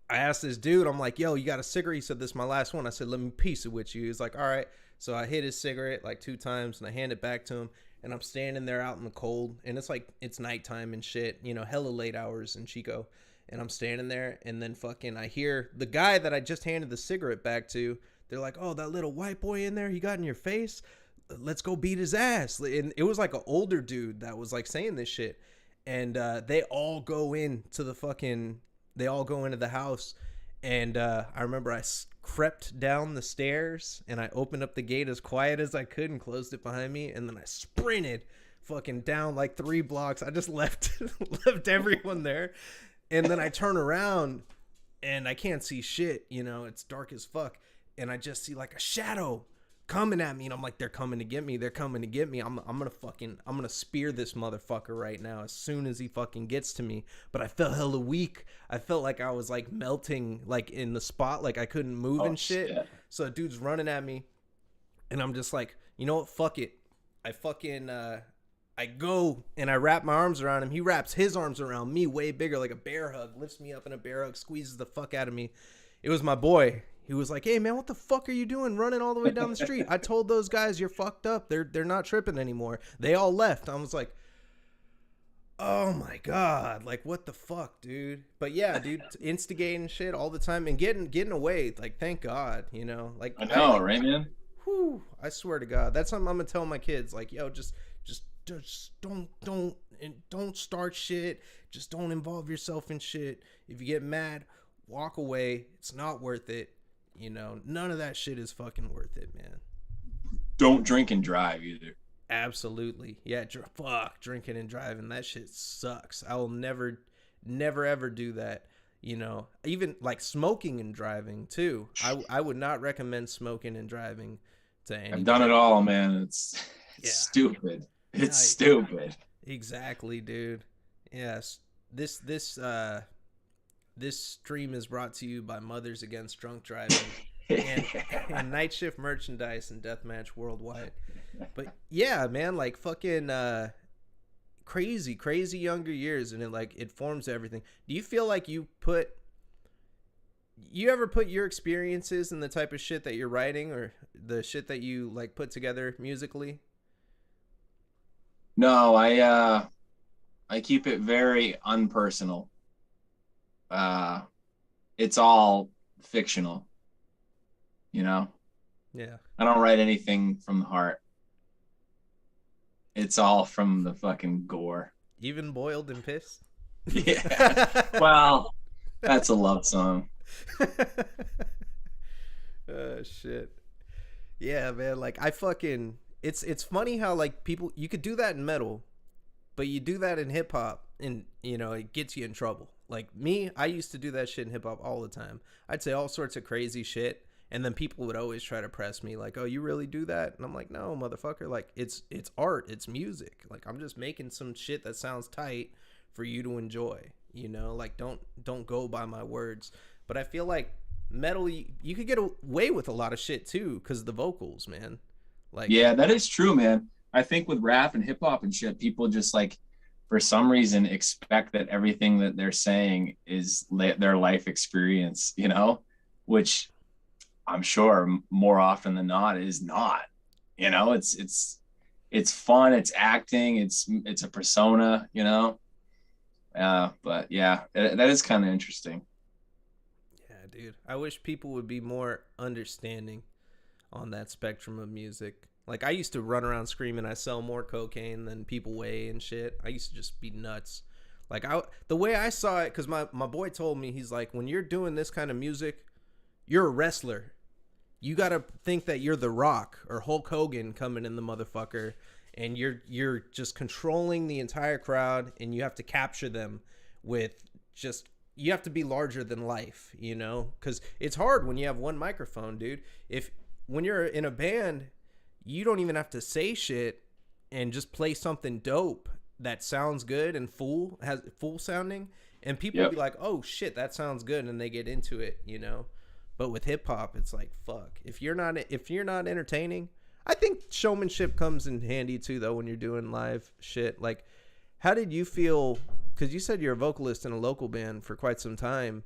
I asked this dude, I'm like, yo, you got a cigarette? He said, this is my last one. I said, let me piece it with you. He's like, all right. So I hit his cigarette like 2 times and I hand it back to him, and I'm standing there out in the cold, and it's like, it's nighttime and shit, you know, hella late hours in Chico. And I'm standing there, and then fucking I hear the guy that I just handed the cigarette back to. They're like, oh, that little white boy in there, he got in your face. Let's go beat his ass. And it was like an older dude that was like saying this shit. And they all go into the house. And I remember I crept down the stairs and I opened up the gate as quiet as I could and closed it behind me. And then I sprinted fucking down like 3 blocks. I just left everyone there. And then I turn around and I can't see shit. You know, it's dark as fuck. And I just see like a shadow coming at me. And I'm like, they're coming to get me. I'm gonna spear this motherfucker right now as soon as he fucking gets to me. But I felt hella weak. I felt like I was like melting like in the spot, like I couldn't move and shit. Yeah. So the dude's running at me, and I'm just like, you know what, fuck it. I fucking I go and I wrap my arms around him. He wraps his arms around me, way bigger, like a bear hug, lifts me up in a bear hug, squeezes the fuck out of me. It was my boy. He was like, hey man, what the fuck are you doing running all the way down the street? I told those guys you're fucked up. They're not tripping anymore. They all left. I was like, oh my God, like what the fuck, dude? But yeah, dude, instigating shit all the time and getting away. Like, thank God, you know. Like, I know, right, man? Whew, I swear to God, that's something I'm gonna tell my kids. Like, yo, just don't start shit. Just don't involve yourself in shit. If you get mad, walk away. It's not worth it. You know, none of that shit is fucking worth it, man. Don't drink and drive either. Absolutely. Yeah, fuck drinking and driving. That shit sucks. I will never ever do that. You know, even like smoking and driving too. I would not recommend smoking and driving to anybody. I've done it all, man. It's stupid. It's stupid. Exactly, dude. Yes. This stream is brought to you by Mothers Against Drunk Driving and Night Shift Merchandise and Deathmatch Worldwide. But yeah, man, like fucking crazy younger years, and it forms everything. Do you feel like you ever put your experiences in the type of shit that you're writing or the shit that you like put together musically? No, I keep it very unpersonal. It's all fictional, you know? Yeah. I don't write anything from the heart. It's all from the fucking gore. Even boiled and pissed? Yeah. Well, that's a love song. Oh, shit. Yeah, man. Like, it's funny how, like, people, you could do that in metal, but you do that in hip hop and, you know, it gets you in trouble. Like me, I used to do that shit in hip hop all the time. I'd say all sorts of crazy shit, and then people would always try to press me like, "Oh, you really do that?" And I'm like, "No, motherfucker. Like it's art. It's music. Like I'm just making some shit that sounds tight for you to enjoy. You know, like don't go by my words." But I feel like metal, you could get away with a lot of shit too because of the vocals, man. Like, Yeah, that is true, man. I think with rap and hip hop and shit, people just like, for some reason, expect that everything that they're saying is their life experience, you know, which I'm sure more often than not is not. You know, it's fun, it's acting, it's a persona, you know. But yeah, that is kind of interesting. yeah, dude. I wish people would be more understanding on that spectrum of music. Like I used to run around screaming I sell more cocaine than people weigh and shit. I used to just be nuts. Like the way I saw it, because my boy told me, he's like, when you're doing this kind of music, you're a wrestler. You gotta think that you're The Rock or Hulk Hogan coming in the motherfucker, and you're just controlling the entire crowd, and you have to capture them with just you have to be larger than life, you know? Because it's hard when you have one microphone, dude. If when you're in a band, you don't even have to say shit and just play something dope that sounds good and has full sounding, and people will Yep. be like, "Oh shit, that sounds good," and they get into it, you know. But with hip hop, it's like fuck. If you're not entertaining, I think showmanship comes in handy too, though, when you're doing live shit. Like, how did you feel? Because you said you're a vocalist in a local band for quite some time.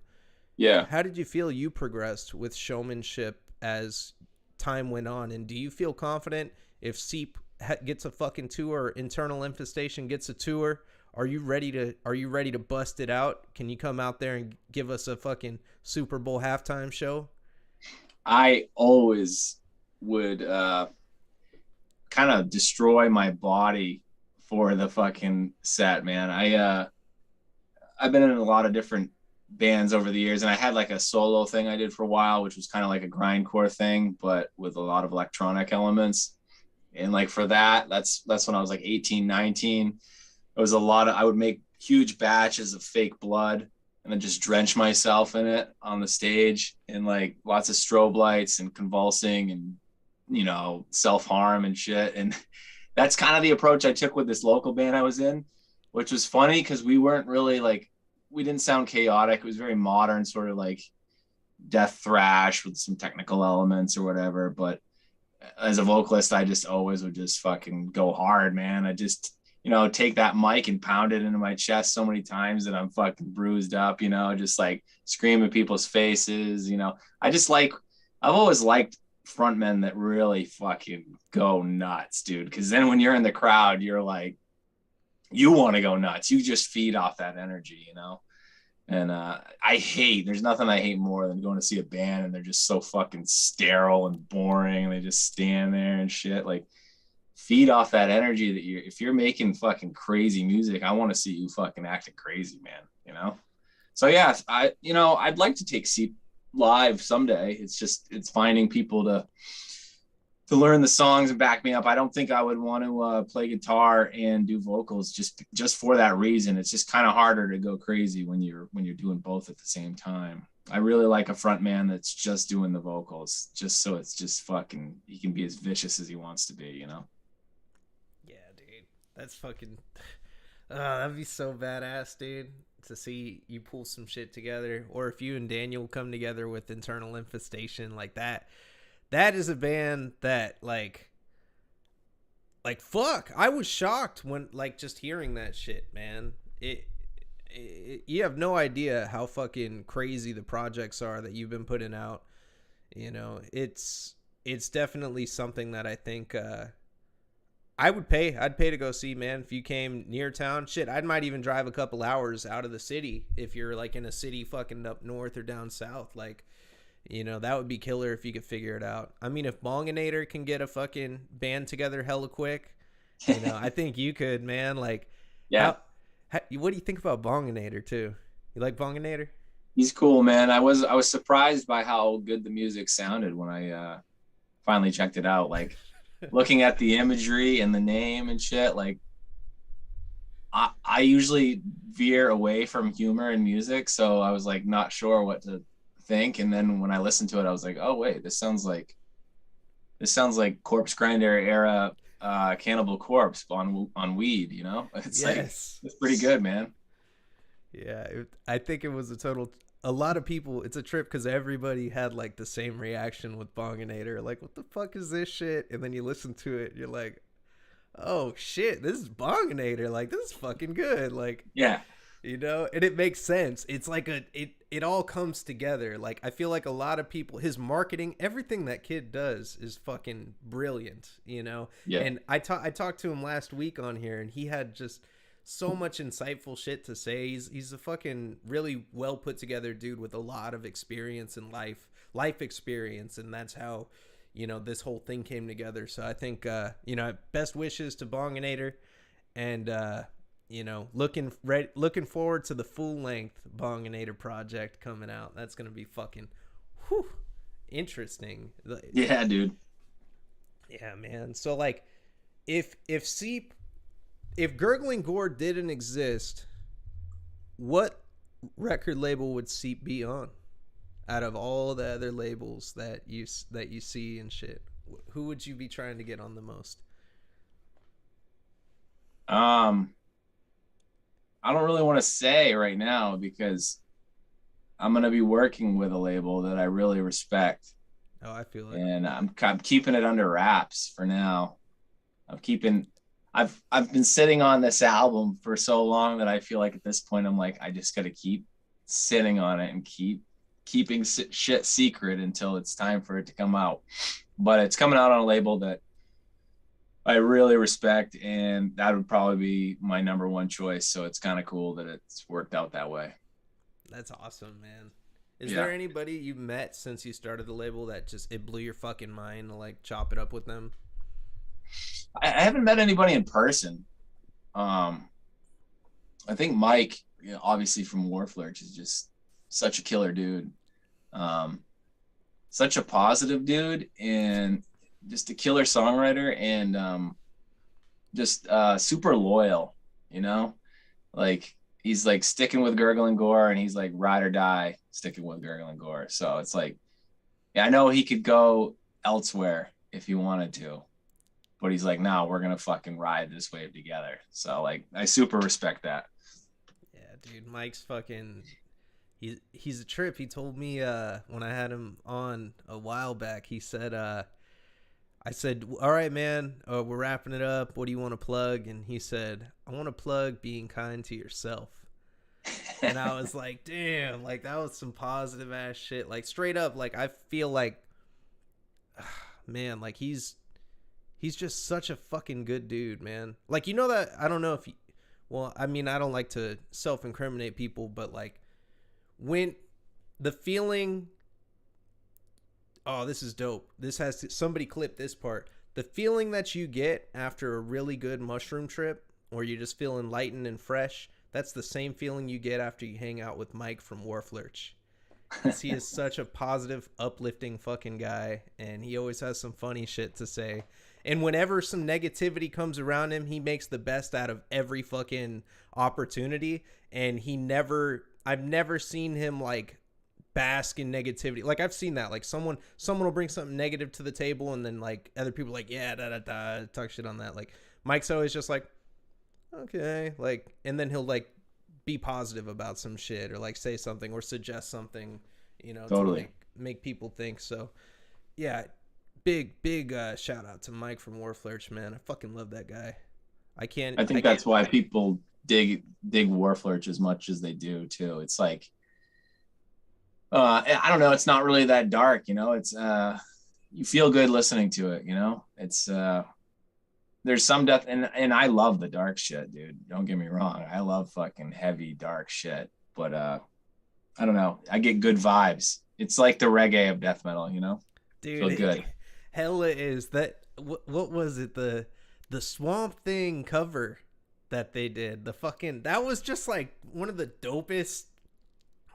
Yeah. How did you feel you progressed with showmanship as time went on? And do you feel confident if Seep gets a fucking tour, or Internal Infestation gets a tour? Are you ready to bust it out? Can you come out there and give us a fucking Super Bowl halftime show? I always would kind of destroy my body for the fucking set, man. I've been in a lot of different bands over the years, and I had like a solo thing I did for a while, which was kind of like a grindcore thing, but with a lot of electronic elements. And like for that's when I was like 18, 19. It was a lot of, I would make huge batches of fake blood and then just drench myself in it on the stage, and like lots of strobe lights and convulsing and, you know, self-harm and shit. And that's kind of the approach I took with this local band I was in, which was funny because we weren't really like, we didn't sound chaotic. It was very modern, sort of like death thrash with some technical elements or whatever. But as a vocalist, I just always would just fucking go hard, man. I just, you know, take that mic and pound it into my chest so many times that I'm fucking bruised up, you know, just like scream at people's faces, you know. I've always liked frontmen that really fucking go nuts, dude. Cause then when you're in the crowd, you're like, you want to go nuts. You just feed off that energy, you know. And there's nothing I hate more than going to see a band and they're just so fucking sterile and boring and they just stand there and shit. Like, feed off that energy that if you're making fucking crazy music, I want to see you fucking acting crazy, man, you know? So yeah, I'd like to take Seep live someday. It's finding people to learn the songs and back me up. I don't think I would want to play guitar and do vocals just for that reason. It's just kind of harder to go crazy when you're doing both at the same time. I really like a front man that's just doing the vocals, just so it's just fucking, he can be as vicious as he wants to be, you know? Yeah, dude. That's fucking. That'd be so badass, dude. To see you pull some shit together, or if you and Daniel come together with Internal Infestation like that. That is a band that like fuck. I was shocked when like just hearing that shit, man. You have no idea how fucking crazy the projects are that you've been putting out. You know, it's definitely something that I think I'd pay to go see, man. If you came near town, shit, I might even drive a couple hours out of the city if you're like in a city fucking up north or down south. Like, you know, that would be killer if you could figure it out. I mean, if Bonginator can get a fucking band together hella quick, you know, I think you could, man. Like, Yeah, what do you think about Bonginator too? You like Bonginator? he's cool, man. I was surprised by how good the music sounded when I finally checked it out. Like, looking at the imagery and the name and shit, like, I usually veer away from humor in music, so I was like not sure what to think. And then when I listened to it, I was like, oh wait, this sounds like Corpse Grinder era Cannibal Corpse on weed. You know, it's like Yes. it's pretty good, man. Yeah, I think it was a total. A lot of people, it's a trip because everybody had like the same reaction with Bonginator. Like, what the fuck is this shit? And then you listen to it, you're like, oh shit, this is Bonginator. Like, this is fucking good. Like, Yeah, and it makes sense. It's like it all comes together. Like, I feel like a lot of people, his marketing, everything that kid does is fucking brilliant. yeah, And I talked to him last week on here, and he had just so much insightful shit to say. He's a fucking really well put together dude with a lot of experience in life experience, and that's how this whole thing came together. So I think best wishes to Bonginator, and looking forward to the full length Bonginator project coming out. That's gonna be fucking interesting. yeah, dude. Yeah, man. So like, if Seep, if Gurgling Gore didn't exist, what record label would Seep be on? Out of all the other labels that you see and shit, who would you be trying to get on the most? Um, I don't really want to say right now because I'm gonna be working with a label that I really respect, Oh, I feel it. and I'm keeping it under wraps for now. I'm keeping. I've been sitting on this album for so long that I feel like at this point I'm like I just got to keep sitting on it and keeping shit secret until it's time for it to come out. But it's coming out on a label that I really respect, and that would probably be my number one choice. So it's kind of cool that it's worked out that way. That's awesome, man. Is Yeah, there anybody you met since you started the label that just it blew your fucking mind to like chop it up with them? I haven't met anybody in person. Um, I think Mike, obviously from Warflurch, is just such a killer dude. Um, Such a positive dude, and just a killer songwriter, and just super loyal. You know, like he's like sticking with Gurgle and Gore, and he's like ride or die sticking with Gurgle and Gore. So it's like, yeah, I know he could go elsewhere if he wanted to, but he's like, no, we're gonna fucking ride this wave together. So like, I super respect that. Yeah, dude, Mike's fucking. He's a trip. He told me when I had him on a while back. He said, I said, all right, man, we're wrapping it up. What do you want to plug? And he said, I want to plug being kind to yourself. And I was like, damn, like that was some positive ass shit. Like straight up, like I feel like, man, like he's just such a fucking good dude, man. Like that I don't know if well, I mean, I don't like to self-incriminate people, but like when the feeling, oh, this is dope. This has to, somebody clip this part. The feeling that you get after a really good mushroom trip, or you just feel enlightened and fresh, that's the same feeling you get after you hang out with Mike from Warflurch. Because he is such a positive, uplifting fucking guy, and he always has some funny shit to say. And whenever some negativity comes around him, he makes the best out of every fucking opportunity. And I've never seen him like bask in negativity. Like I've seen that. Like someone will bring something negative to the table, and then like other people are like, yeah, da da da, talk shit on that. Like Mike's always just like, okay, like, and then he'll like be positive about some shit or like say something or suggest something, to Totally. make people think. So yeah, big shout out to Mike from Warflurch, man. I fucking love that guy. I think that's why people dig Warflurch as much as they do too. It's like, I don't know. It's not really that dark, It's you feel good listening to it, It's there's some death, and I love the dark shit, dude. Don't get me wrong. I love fucking heavy dark shit, but I don't know. I get good vibes. It's like the reggae of death metal, dude, Feel good. hella is that what was it, the Swamp Thing cover that they did, the fucking, that was just like one of the dopest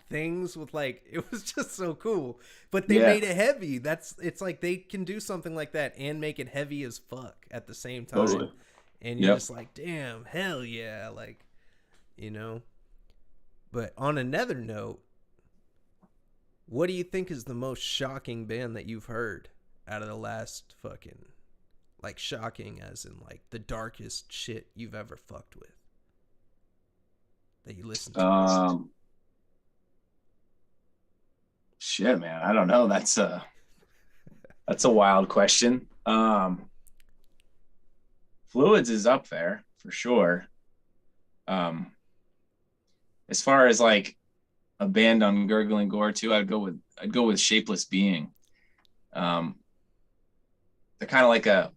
things with like, it was just so cool, but they Yeah, made it heavy. It's like they can do something like that and make it heavy as fuck at the same time, totally. and you're Yep. just like, damn, hell yeah, like you know. But on another note, what do you think is the most shocking band that you've heard out of the last fucking, like, shocking as in like the darkest shit you've ever fucked with that you listened to? Shit, man, I don't know. That's a wild question. Fluids is up there for sure. Um, as far as like a band on Gurgling Gore too, I'd go with Shapeless Being. Um, they're kind of like a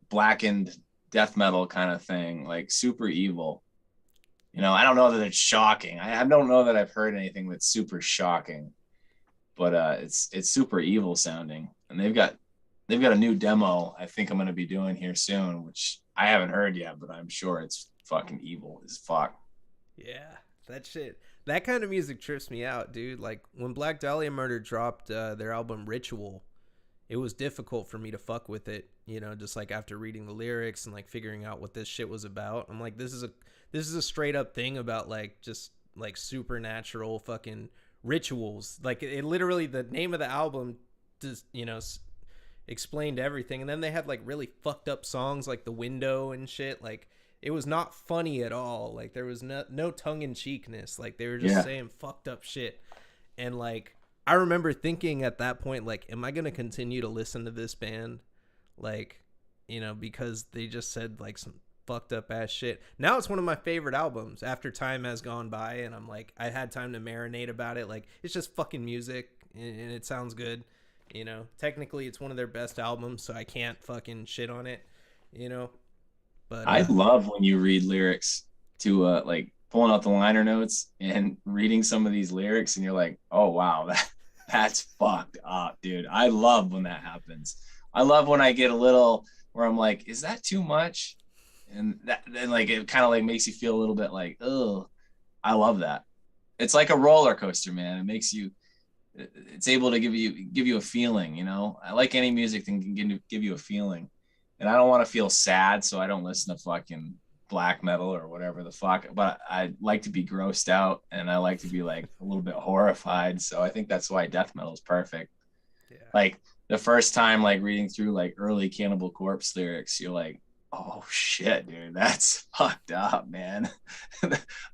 blackened death metal kind of thing, like super evil. You know, I don't know that it's shocking. I don't know that I've heard anything that's super shocking, but it's super evil sounding. And they've got a new demo I think I'm gonna be doing here soon, which I haven't heard yet, but I'm sure it's fucking evil as fuck. Yeah, that shit. That kind of music trips me out, dude. Like when Black Dahlia Murder dropped their album Ritual, it was difficult for me to fuck with it, you know, just like after reading the lyrics and like figuring out what this shit was about. I'm like, this is a straight up thing about like just like supernatural fucking rituals. Like it literally, the name of the album just, you know, explained everything. And then they had like really fucked up songs like The Window and shit. Like it was not funny at all. Like there was no tongue in cheekness. Like they were just saying fucked up shit. And like I remember thinking at that point, like, am I gonna continue to listen to this band? Like, you know, because they just said like some fucked up ass shit. Now it's one of my favorite albums after time has gone by, and I'm like, I had time to marinate about it. Like it's just fucking music and it sounds good. You know, technically it's one of their best albums, so I can't fucking shit on it, you know. But I love when you read lyrics to like pulling out the liner notes and reading some of these lyrics, and you're like, oh wow, that's fucked up, dude. I love when that happens. I love when I get a little where I'm like, is that too much? And that then like it kind of like makes you feel a little bit like, oh, I love that. It's like a roller coaster, man. It makes you, it's able to give you a feeling, you know. I like any music that can give you a feeling, and I don't want to feel sad, so I don't listen to fucking black metal or whatever the fuck. But I like to be grossed out, and I like to be like a little bit horrified. So I think that's why death metal is perfect. yeah, Like the first time, like reading through like early Cannibal Corpse lyrics, you're like, oh shit, dude, that's fucked up, man.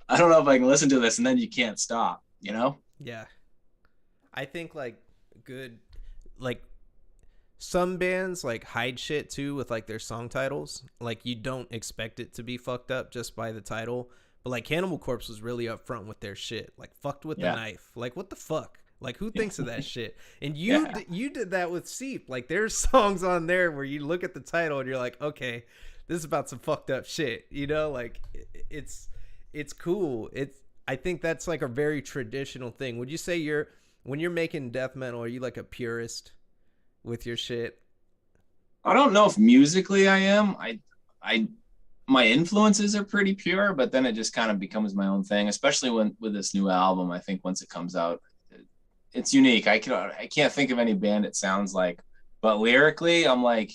I don't know if I can listen to this, and then you can't stop, you know? yeah. I think like good, like some bands like hide shit too with like their song titles. Like you don't expect it to be fucked up just by the title. But like Cannibal Corpse was really upfront with their shit. Like fucked with the Yeah. knife. Like what the fuck? Like who thinks of that shit? And Yeah. you did that with Seep. Like there's songs on there where you look at the title and you're like, okay, this is about some fucked up shit. You know, like it's cool. I think that's like a very traditional thing. Would you say when you're making death metal, are you like a purist with your shit? I don't know if musically I am. I my influences are pretty pure, but then it just kind of becomes my own thing, especially when with this new album. I think once it comes out, it's unique. I can't think of any band it sounds like, but lyrically, I'm like,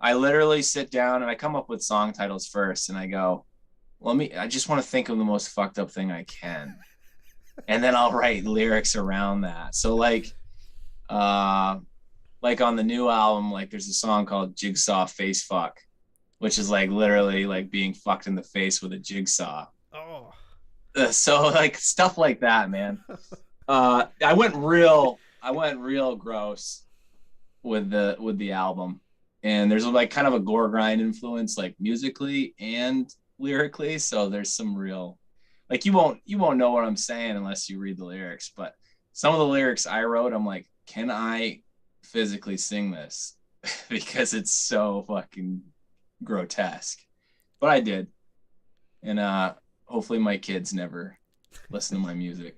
I literally sit down and I come up with song titles first, and I go, I just want to think of the most fucked up thing I can, and then I'll write lyrics around that. So uh, like on the new album, like there's a song called Jigsaw Face Fuck, which is like literally like being fucked in the face with a jigsaw. Oh. So like stuff like that, man. I went real gross with the album, and there's like kind of a gore grind influence, like musically and lyrically. So there's some real, like you won't know what I'm saying unless you read the lyrics. But some of the lyrics I wrote, I'm like, can I physically sing this? Because it's so fucking grotesque. But I did, and hopefully my kids never listen to my music.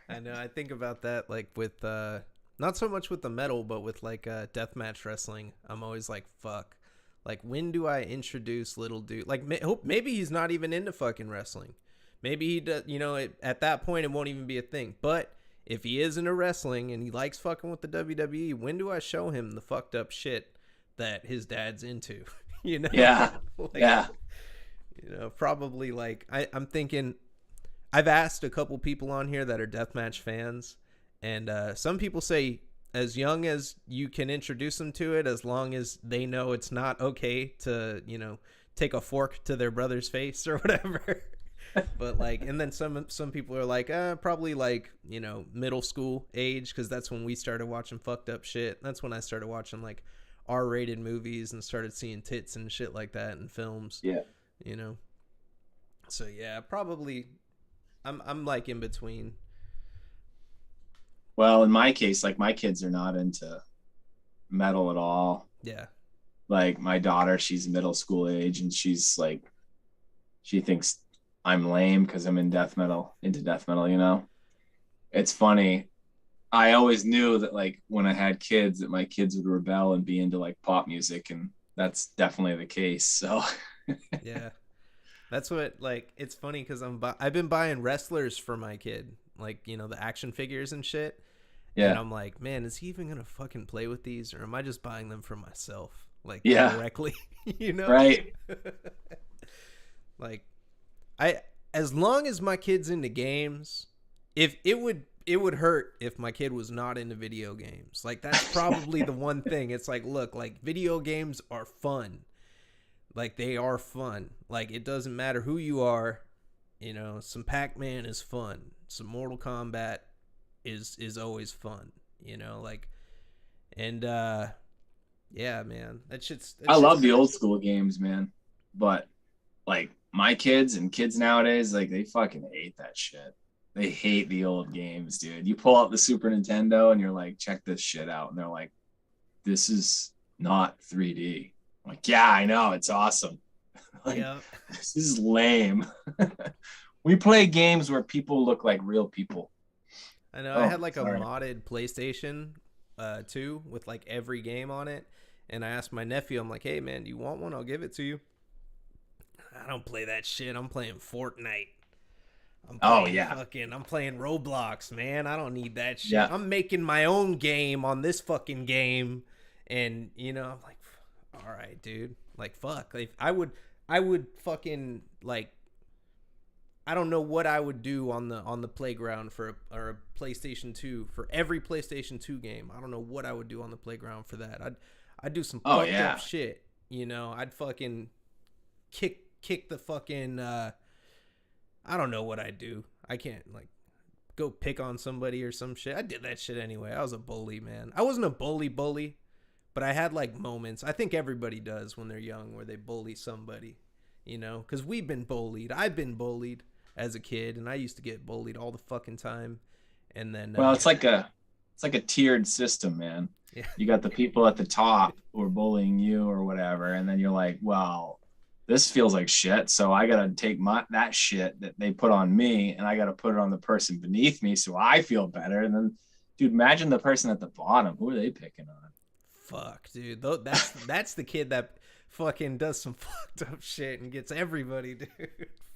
I know. I think about that like with not so much with the metal, but with like deathmatch wrestling. I'm always like, fuck. Like, when do I introduce little dude? Like, maybe he's not even into fucking wrestling. Maybe he does. You know, at that point, it won't even be a thing. But if he is into wrestling and he likes fucking with the WWE, when do I show him the fucked up shit that his dad's into? You know? Yeah, Like, yeah. Probably like I'm thinking. I've asked a couple people on here that are deathmatch fans, and some people say as young as you can introduce them to it, as long as they know it's not okay to take a fork to their brother's face or whatever. But like, and then some people are like, probably like middle school age, because that's when we started watching fucked up shit. That's when I started watching like R-rated movies and started seeing tits and shit like that in films. Yeah. You know. So yeah, probably I'm like in between. Well, in my case, like my kids are not into metal at all. Yeah. Like my daughter, she's middle school age, and she's like, she thinks I'm lame because I'm into death metal. It's funny. I always knew that like when I had kids, that my kids would rebel and be into like pop music, and that's definitely the case. So Yeah. That's what, like, it's funny because I've been buying wrestlers for my kid, like the action figures and shit, and yeah, I'm like, man, is he even gonna fucking play with these, or am I just buying them for myself, like yeah, directly, right. Like, I as long as my kid's into games, if it would hurt if my kid was not into video games. Like that's probably the one thing. It's like, look, like video games are fun. Like they are fun. Like it doesn't matter who you are. Some Pac-Man is fun. Some Mortal Kombat is always fun. Like, and yeah, man, that I shit's love the great. old school games, man. But like my kids and kids nowadays, like they fucking hate that shit. They hate the old games, dude. You pull out the Super Nintendo and you're like, check this shit out. And they're like, this is not 3D. I'm like, yeah, I know. It's awesome. Like, Yeah, this is lame. We play games where people look like real people. I know. I Oh, had like a sorry. modded PlayStation 2 with like every game on it, and I asked my nephew, I'm like, hey man, do you want one? I'll give it to you. I don't play that shit. I'm playing Fortnite. Oh, yeah. I'm playing Roblox, man. I don't need that shit. Yeah. I'm making my own game on this fucking game. And, I'm like, all right, dude. Like, fuck. Like, I would fucking like I don't know what I would do on the playground or a PlayStation 2 for every PlayStation 2 game. I don't know what I would do on the playground for that. I'd do some Oh, fucked up yeah. shit, I'd fucking kick the fucking I don't know what I'd do. I can't like go pick on somebody or some shit. I did that shit anyway. I was a bully, man. I wasn't a bully, but I had like moments. I think everybody does when they're young where they bully somebody, cuz we've been bullied. I've been bullied as a kid, and I used to get bullied all the fucking time. And then Well, it's like a tiered system, man. yeah. You got the people at the top who are bullying you or whatever, and then you're like, well, this feels like shit, so I gotta take that shit that they put on me, and I gotta put it on the person beneath me, so I feel better. And then, dude, imagine the person at the bottom. Who are they picking on? Fuck, dude. That's the kid that fucking does some fucked up shit and gets everybody, dude.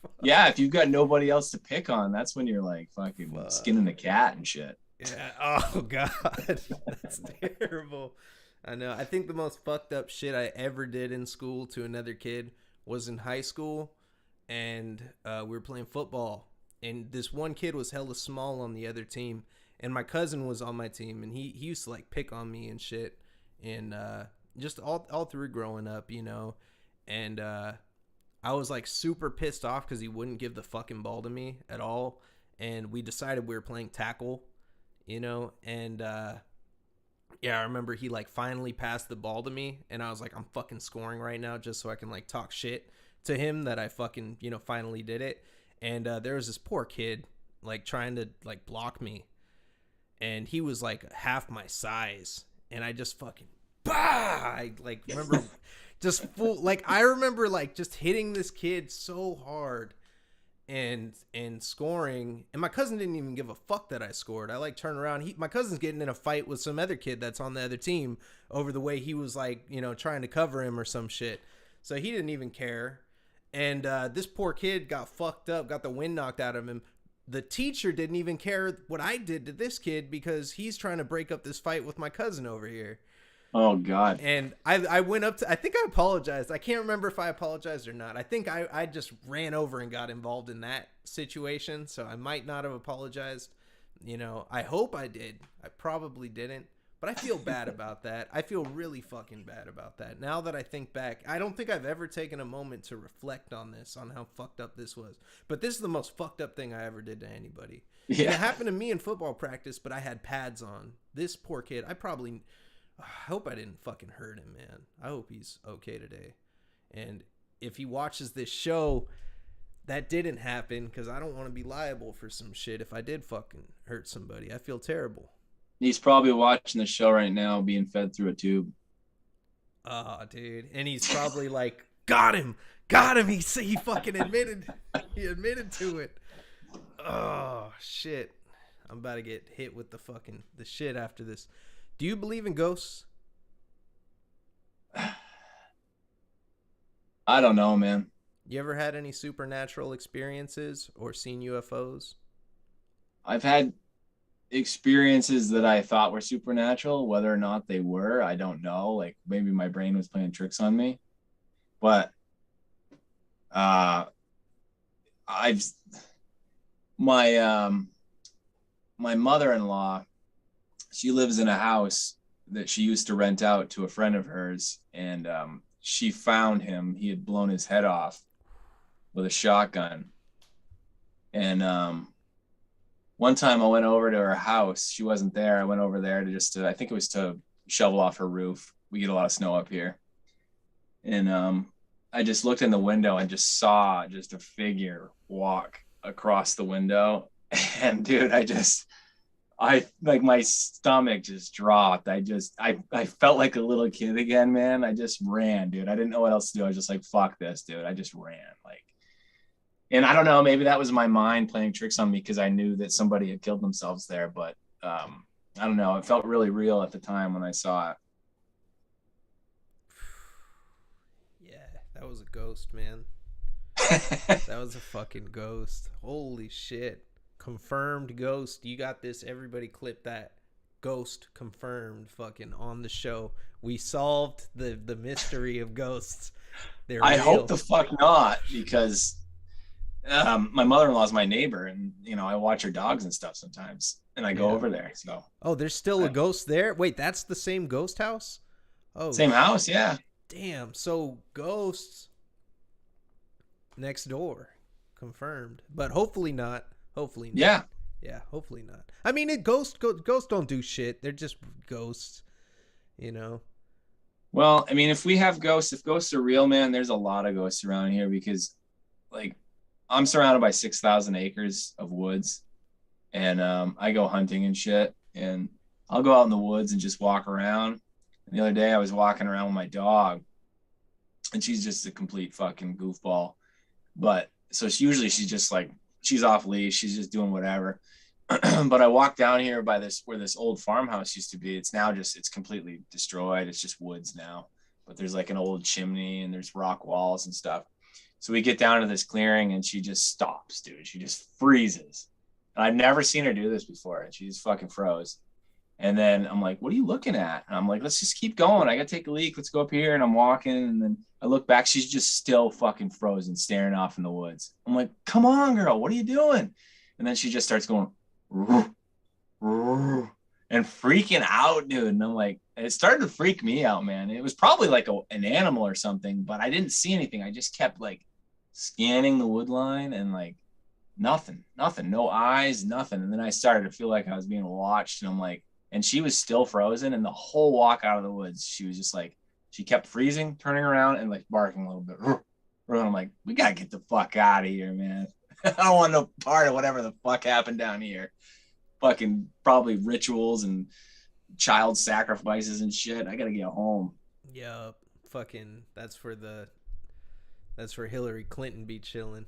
Fuck. Yeah, if you've got nobody else to pick on, that's when you're like fucking Fuck. skinning the cat and shit. Yeah. Oh god, that's terrible. I know. I think the most fucked up shit I ever did in school to another kid was in high school, and we were playing football, and this one kid was hella small on the other team, and my cousin was on my team, and he used to like pick on me and shit, and just all through growing up, and I was like super pissed off because he wouldn't give the fucking ball to me at all, and we decided we were playing tackle, and yeah, I remember he like finally passed the ball to me, and I was like, I'm fucking scoring right now just so I can like talk shit to him that I fucking finally did it, and there was this poor kid like trying to like block me, and he was like half my size, and I just fucking bah! I like remember just full like I remember like just hitting this kid so hard and scoring, and my cousin didn't even give a fuck that I scored. I like turned around, my cousin's getting in a fight with some other kid that's on the other team over the way he was like trying to cover him or some shit, so he didn't even care. And this poor kid got fucked up, got the wind knocked out of him. The teacher didn't even care what I did to this kid because he's trying to break up this fight with my cousin over here. Oh God. And I went up to, I think I apologized. I can't remember if I apologized or not. I think I just ran over and got involved in that situation. So I might not have apologized. You know, I hope I did. I probably didn't. But I feel bad about that. I feel really fucking bad about that. Now that I think back, I don't think I've ever taken a moment to reflect on this, on how fucked up this was. But this is the most fucked up thing I ever did to anybody. And Yeah. it happened to me in football practice, but I had pads on. This poor kid, I hope I didn't fucking hurt him, man. I hope he's okay today. And if he watches this show, that didn't happen because I don't want to be liable for some shit if I did fucking hurt somebody. I feel terrible. He's probably watching the show right now, being fed through a tube. Oh, dude. And he's probably like, got him. Got him. He fucking admitted. He admitted to it. Oh, shit. I'm about to get hit with the shit after this. Do you believe in ghosts? I don't know, man. You ever had any supernatural experiences or seen UFOs? I've had experiences that I thought were supernatural. Whether or not they were, I don't know. Like maybe my brain was playing tricks on me. But uh I've my my mother-in-law, she lives in a house that she used to rent out to a friend of hers, and she found him. He had blown his head off with a shotgun. And one time I went over to her house. She wasn't there. I went over there I think it was to shovel off her roof. We get a lot of snow up here. And I just looked in the window and just saw just a figure walk across the window. And dude, I like my stomach just dropped. I felt like a little kid again, man. I just ran, dude. I didn't know what else to do. I was just like, fuck this, dude. I just ran. Like, and I don't know, maybe that was my mind playing tricks on me because I knew that somebody had killed themselves there. But I don't know. It felt really real at the time when I saw it. Yeah, that was a ghost, man. That was a fucking ghost. Holy shit. Confirmed ghost. You got this. Everybody clip that. Ghost confirmed fucking on the show. We solved the mystery of ghosts. They're I real. hope the fuck not, because my mother-in-law is my neighbor, and I watch her dogs and stuff sometimes, and I go over there. So Oh, there's still a ghost there? Wait, that's the same ghost house? Oh, same house, yeah. damn. So ghosts next door. Confirmed. But hopefully not. Hopefully not. Yeah. Yeah, hopefully not. I mean, ghosts don't do shit. They're just ghosts, you know. Well, I mean, if ghosts are real, man, there's a lot of ghosts around here because, like, I'm surrounded by 6,000 acres of woods, and I go hunting and shit, and I'll go out in the woods and just walk around. And the other day, I was walking around with my dog, and she's just a complete fucking goofball. But so she's just like, she's off leash, she's just doing whatever. But I walked down here by where this old farmhouse used to be. It's completely destroyed. It's just woods now. But there's like an old chimney and there's rock walls and stuff. So we get down to this clearing and she just stops, dude. She just freezes. And I've never seen her do this before. And she just fucking froze. And then I'm like, what are you looking at? And I'm like, let's just keep going. I got to take a leak. Let's go up here. And I'm walking. And then I look back. She's just still fucking frozen, staring off in the woods. I'm like, come on, girl. What are you doing? And then she just starts going, and freaking out, dude. And I'm like, it started to freak me out, man. It was probably like an animal or something, but I didn't see anything. I just kept like scanning the wood line and like nothing, no eyes, nothing. And then I started to feel like I was being watched, and I'm like, and she was still frozen. And the whole walk out of the woods, she was just like, she kept freezing, turning around and like barking a little bit. And I'm like, we gotta get the fuck out of here, man. I don't want no part of whatever the fuck happened down here. Fucking probably rituals and child sacrifices and shit. I gotta get home. Yup. Fucking that's where Hillary Clinton be chilling.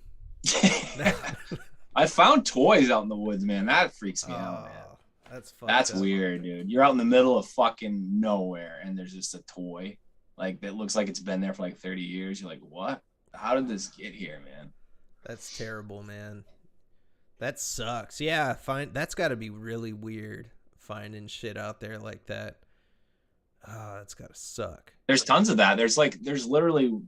I found toys out in the woods, man. That freaks me out, man. That's weird, dude. You're out in the middle of fucking nowhere and there's just a toy like that looks like it's been there for like 30 years. You're like, what? How did this get here, man? That's terrible, man. That sucks. Yeah, that's got to be really weird finding shit out there like that. Oh, that's gotta suck. There's tons of that. There's literally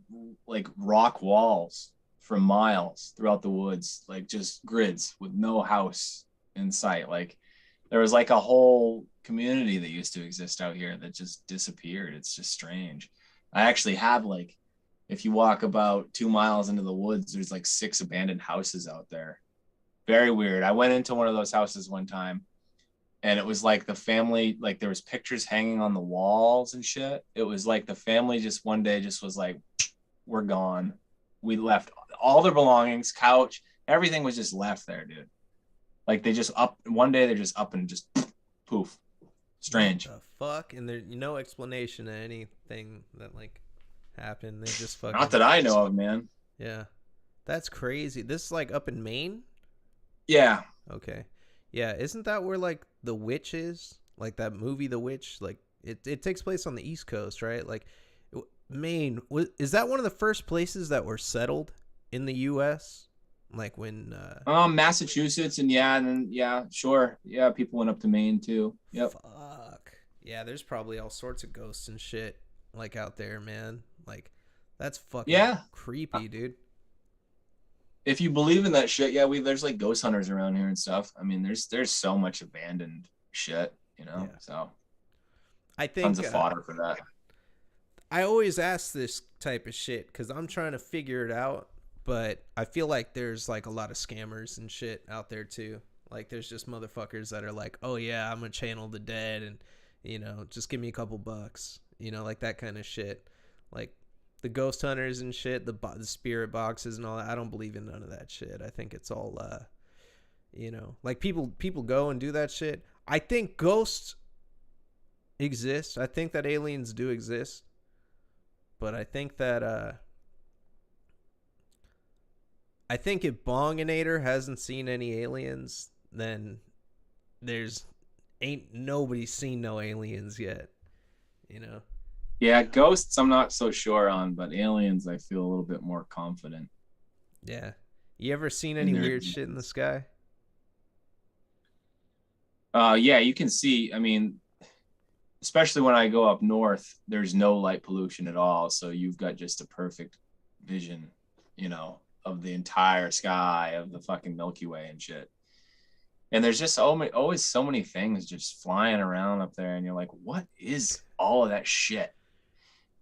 like rock walls for miles throughout the woods, like just grids with no house in sight. Like there was like a whole community that used to exist out here that just disappeared. It's just strange. I actually have like, if you walk about 2 miles into the woods, there's like 6 abandoned houses out there. Very weird. I went into one of those houses one time, and it was like the family, like there was pictures hanging on the walls and shit. It was like the family just one day just was like, we're gone. We left all their belongings, couch, everything was just left there, dude. Like they just up one day, they're just up and just poof. What Strange. the fuck? And there's no explanation to anything that like happened. They just Not fucking that I know of, man. yeah. That's crazy. This is like up in Maine? Yeah. Okay. Yeah, isn't that where like The Witch is? Like that movie The Witch? Like it takes place on the East Coast, right? Like Maine, is that one of the first places that were settled in the US? Like when Massachusetts and then yeah, sure. Yeah, people went up to Maine too. Yep. fuck. Yeah, there's probably all sorts of ghosts and shit like out there, man. Like that's fucking Yeah. creepy, dude. If you believe in that shit, yeah, we there's like ghost hunters around here and stuff. I mean, there's so much abandoned shit, you know. Yeah. So I tons think of fodder for that. I always ask this type of shit because I'm trying to figure it out, but I feel like there's like a lot of scammers and shit out there too. Like there's just motherfuckers that are like, oh yeah, I'm gonna channel the dead and just give me a couple bucks, like that kind of shit. Like the ghost hunters and shit, the spirit boxes and all that. I don't believe in none of that shit. I think it's all like people go and do that shit. I think ghosts exist. I think that aliens do exist. But I think if Bonginator hasn't seen any aliens, then there's ain't nobody seen no aliens yet. You know? Yeah, ghosts I'm not so sure on, but aliens I feel a little bit more confident Yeah. You ever seen in any their weird shit in the existence. sky? Yeah, you can see. I mean, especially when I go up north, there's no light pollution at all, so you've got just a perfect vision, you know, of the entire sky of the fucking Milky Way and shit. And there's just always so many things just flying around up there, and you're like, what is all of that shit?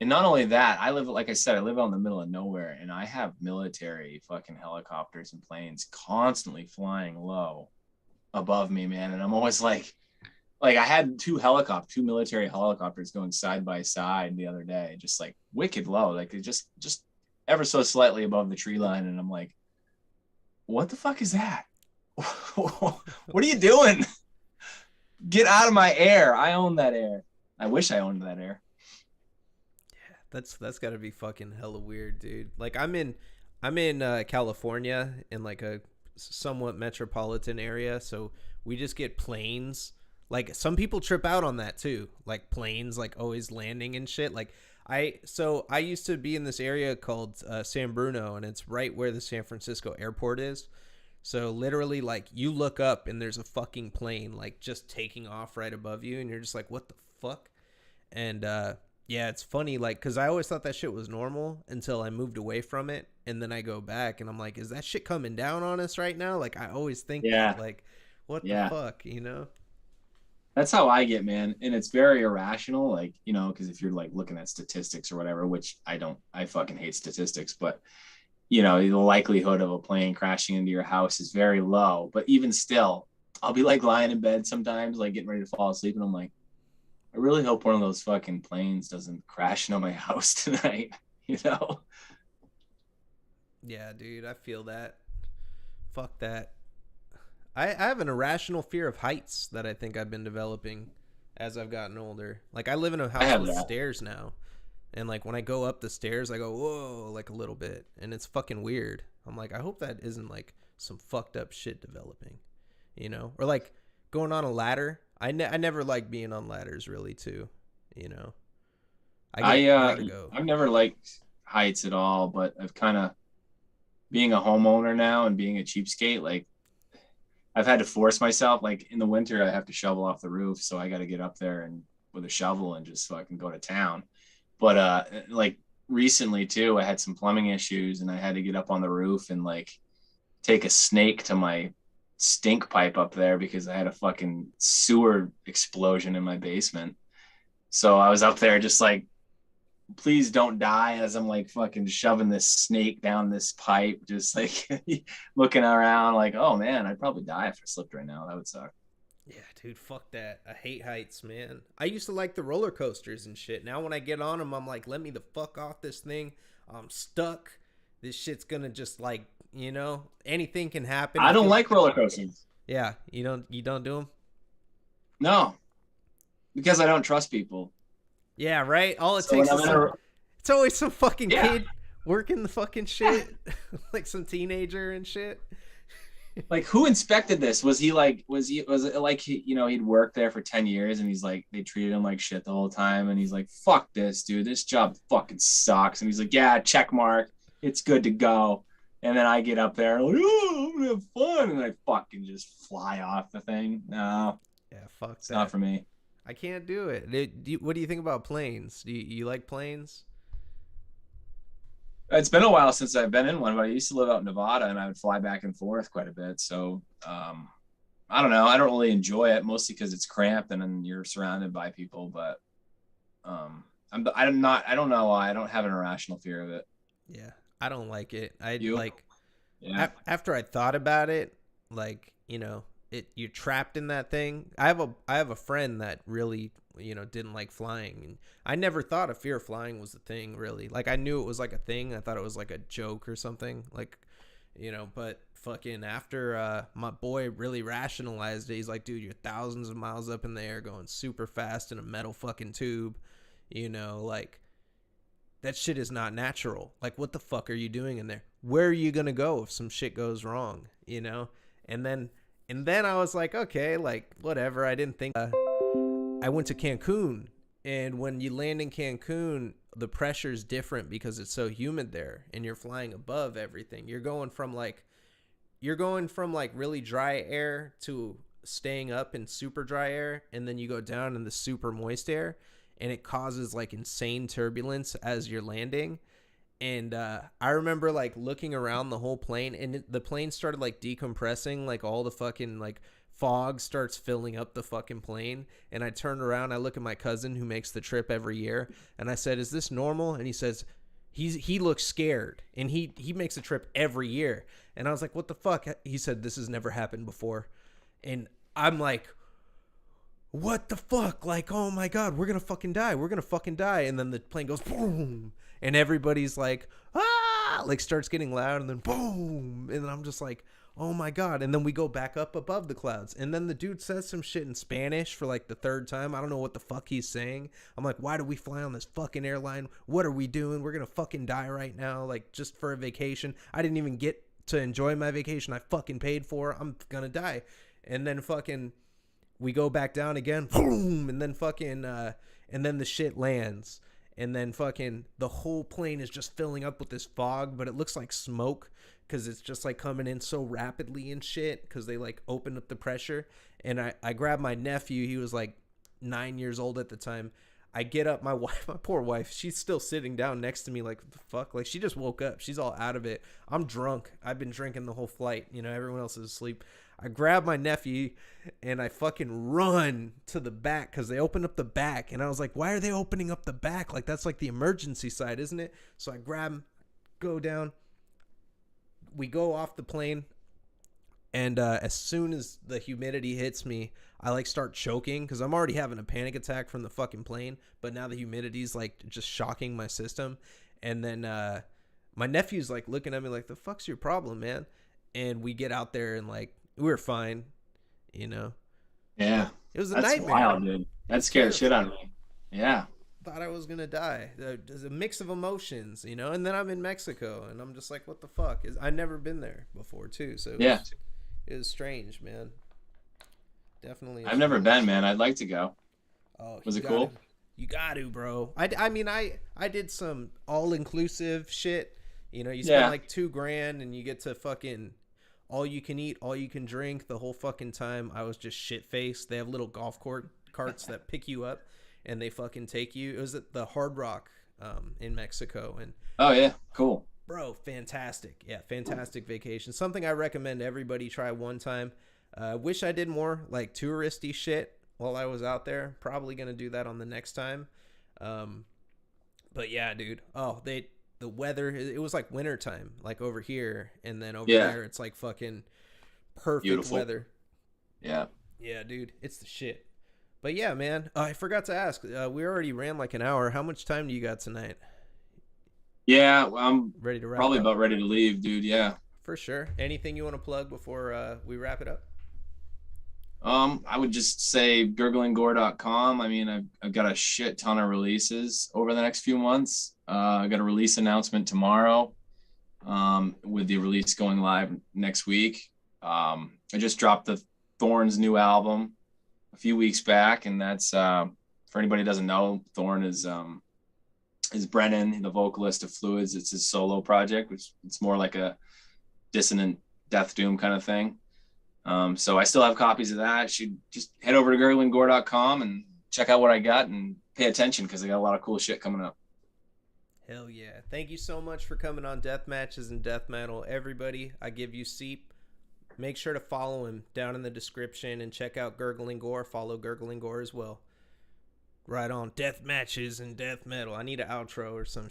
And not only that, I live, like I said, I live out in the middle of nowhere, and I have military fucking helicopters and planes constantly flying low above me, man. And I'm always like I had two military helicopters going side by side the other day, just like wicked low, like it just ever so slightly above the tree line, and I'm like, what the fuck is that? What are you doing? Get out of my air! I own that air. I wish I owned that air. That's got to be fucking hella weird, dude. Like I'm in California in like a somewhat metropolitan area, so we just get planes. Like some people trip out on that too. Like planes like always landing and shit. Like I used to be in this area called San Bruno, and it's right where the San Francisco airport is. So literally like you look up and there's a fucking plane like just taking off right above you, and you're just like, what the fuck? And yeah, it's funny, like, because I always thought that shit was normal until I moved away from it. And then I go back and I'm like, is that shit coming down on us right now? Like, I always think that. Yeah, Like, what the yeah. fuck? That's how I get, man. And it's very irrational, like, you know, because if you're like looking at statistics or whatever, which I don't, I fucking hate statistics, but you know, the likelihood of a plane crashing into your house is very low. But even still, I'll be like lying in bed sometimes, like getting ready to fall asleep, and I'm like, I really hope one of those fucking planes doesn't crash into my house tonight, you know? Yeah, dude, I feel that. Fuck that. I have an irrational fear of heights that I think I've been developing as I've gotten older. Like, I live in a I house have with that. stairs now. And, like, when I go up the stairs, I go, whoa, like a little bit. And it's fucking weird. I'm like, I hope that isn't, like, some fucked up shit developing. Or, like, going on a ladder. I never like being on ladders, really, too. You know? I get vertigo. I've never liked heights at all, but I've kind of being a homeowner now and being a cheapskate, like I've had to force myself. Like in the winter, I have to shovel off the roof, so I got to get up there and with a shovel and just fucking go to town. But like recently too, I had some plumbing issues and I had to get up on the roof and like take a snake to my stink pipe up there because I had a fucking sewer explosion in my basement. So I was up there just like, please don't die, as I'm like fucking shoving this snake down this pipe, just like looking around like, oh man, I'd probably die if I slipped right now. That would suck. Yeah, dude, fuck that. I hate heights, man. I used to like the roller coasters and shit. Now when I get on them, I'm like, let me the fuck off this thing. I'm stuck. This shit's gonna just like, anything can happen. I don't like roller coasters. Yeah, you don't do them. No, because I don't trust people. Yeah, right. All it So takes is it's always some fucking kid working the fucking shit, like some teenager and shit. Like, who inspected this? Was it like he'd worked there for 10 years and he's like, they treated him like shit the whole time and he's like, fuck this, dude, this job fucking sucks. And he's like, yeah, check mark, it's good to go. And then I get up there like, oh, I'm gonna have fun, and I fucking just fly off the thing. No, Yeah, fuck it's that. not for me. I can't do it. What do you think about planes? Do you like planes? It's been a while since I've been in one, but I used to live out in Nevada and I would fly back and forth quite a bit. So I don't know. I don't really enjoy it, mostly because it's cramped and then you're surrounded by people. But I don't know why. I don't have an irrational fear of it. Yeah, I don't like it. I You? like Yeah. after I thought about it, like, you're trapped in that thing. I have a friend that really, didn't like flying, and I never thought a fear of flying was a thing, really. Like, I knew it was like a thing. I thought it was like a joke or something, like, but fucking after my boy really rationalized it, he's like, dude, you're thousands of miles up in the air going super fast in a metal fucking tube, like, that shit is not natural. Like, what the fuck are you doing in there? Where are you gonna go if some shit goes wrong? And then I was like, okay, like, whatever. I didn't think. I went to Cancun, and when you land in Cancun, the pressure's different because it's so humid there, and you're flying above everything. You're going from like really dry air to staying up in super dry air, and then you go down in the super moist air, and it causes like insane turbulence as you're landing. And I remember like looking around the whole plane, and the plane started like decompressing, like all the fucking like fog starts filling up the fucking plane. And I turned around, I look at my cousin who makes the trip every year, and I said, is this normal? And he says, he looks scared, and he makes a trip every year. And I was like, what the fuck? He said, this has never happened before. And I'm like, what the fuck? Like, oh my God, we're gonna fucking die. We're gonna fucking die. And then the plane goes boom, and everybody's like, ah, like starts getting loud, and then boom. And then I'm just like, oh my God. And then we go back up above the clouds. And then the dude says some shit in Spanish for like the third time. I don't know what the fuck he's saying. I'm like, why do we fly on this fucking airline? What are we doing? We're gonna fucking die right now, like just for a vacation. I didn't even get to enjoy my vacation I fucking paid for. I'm gonna die. And then fucking we go back down again, boom, and then fucking and then the shit lands, and then fucking the whole plane is just filling up with this fog, but it looks like smoke because it's just like coming in so rapidly and shit because they like opened up the pressure. And I grabbed my nephew, he was like 9 years old at the time. I get up, my poor wife, she's still sitting down next to me like, what the fuck? Like, she just woke up. She's all out of it. I'm drunk. I've been drinking the whole flight. Everyone else is asleep. I grab my nephew and I fucking run to the back because they opened up the back. And I was like, why are they opening up the back? Like, that's like the emergency side, isn't it? So I grab him, go down. We go off the plane. And as soon as the humidity hits me, I like start choking because I'm already having a panic attack from the fucking plane. But now the humidity's like just shocking my system. And then my nephew's like looking at me like, the fuck's your problem, man? And we get out there and like, we were fine, Yeah. It was a That's nightmare. wild, dude. That scared the shit out of me. Yeah. Thought I was going to die. There's a mix of emotions, And then I'm in Mexico and I'm just like, what the fuck? I've never been there before, too. So it was strange, man. Definitely. I've never been, man. I'd like to go. Oh, was it cool? You got to, bro. I mean, I did some all-inclusive shit. You spend like $2,000 and you get to fucking all you can eat, all you can drink the whole fucking time. I was just shit-faced. They have little golf carts that pick you up. and they fucking take you. It was at the Hard Rock in Mexico, and Oh yeah, cool. bro, fantastic. Yeah, fantastic vacation. Something I recommend everybody try one time. Wish I did more like touristy shit while I was out there. Probably gonna do that on the next time. Um, but yeah, dude. Oh, the weather. It was like wintertime, like over here, and then over Yeah, there, it's like fucking perfect beautiful. weather. Yeah. Yeah, dude, it's the shit. But yeah, man, I forgot to ask. We already ran like an hour. How much time do you got tonight? Yeah, well, I'm Ready to wrap probably up? about ready to leave, dude. Yeah. For sure. Anything you want to plug before we wrap it up? I would just say gurglinggore.com. I mean, I've got a shit ton of releases over the next few months. I got a release announcement tomorrow, with the release going live next week. I just dropped the Thorn's new album a few weeks back, and that's for anybody who doesn't know, Thorn is Brennan, the vocalist of Fluids. It's his solo project, which it's more like a dissonant death doom kind of thing. So I still have copies of that. Should just head over to gurglinggore.com and check out what I got and pay attention because I got a lot of cool shit coming up. Hell yeah. Thank you so much for coming on Deathmatches and Deathmetal. Everybody, I give you Seep. Make sure to follow him down in the description and check out Gurgling Gore. Follow Gurgling Gore as well. Right on. Deathmatches and Deathmetal. I need an outro or some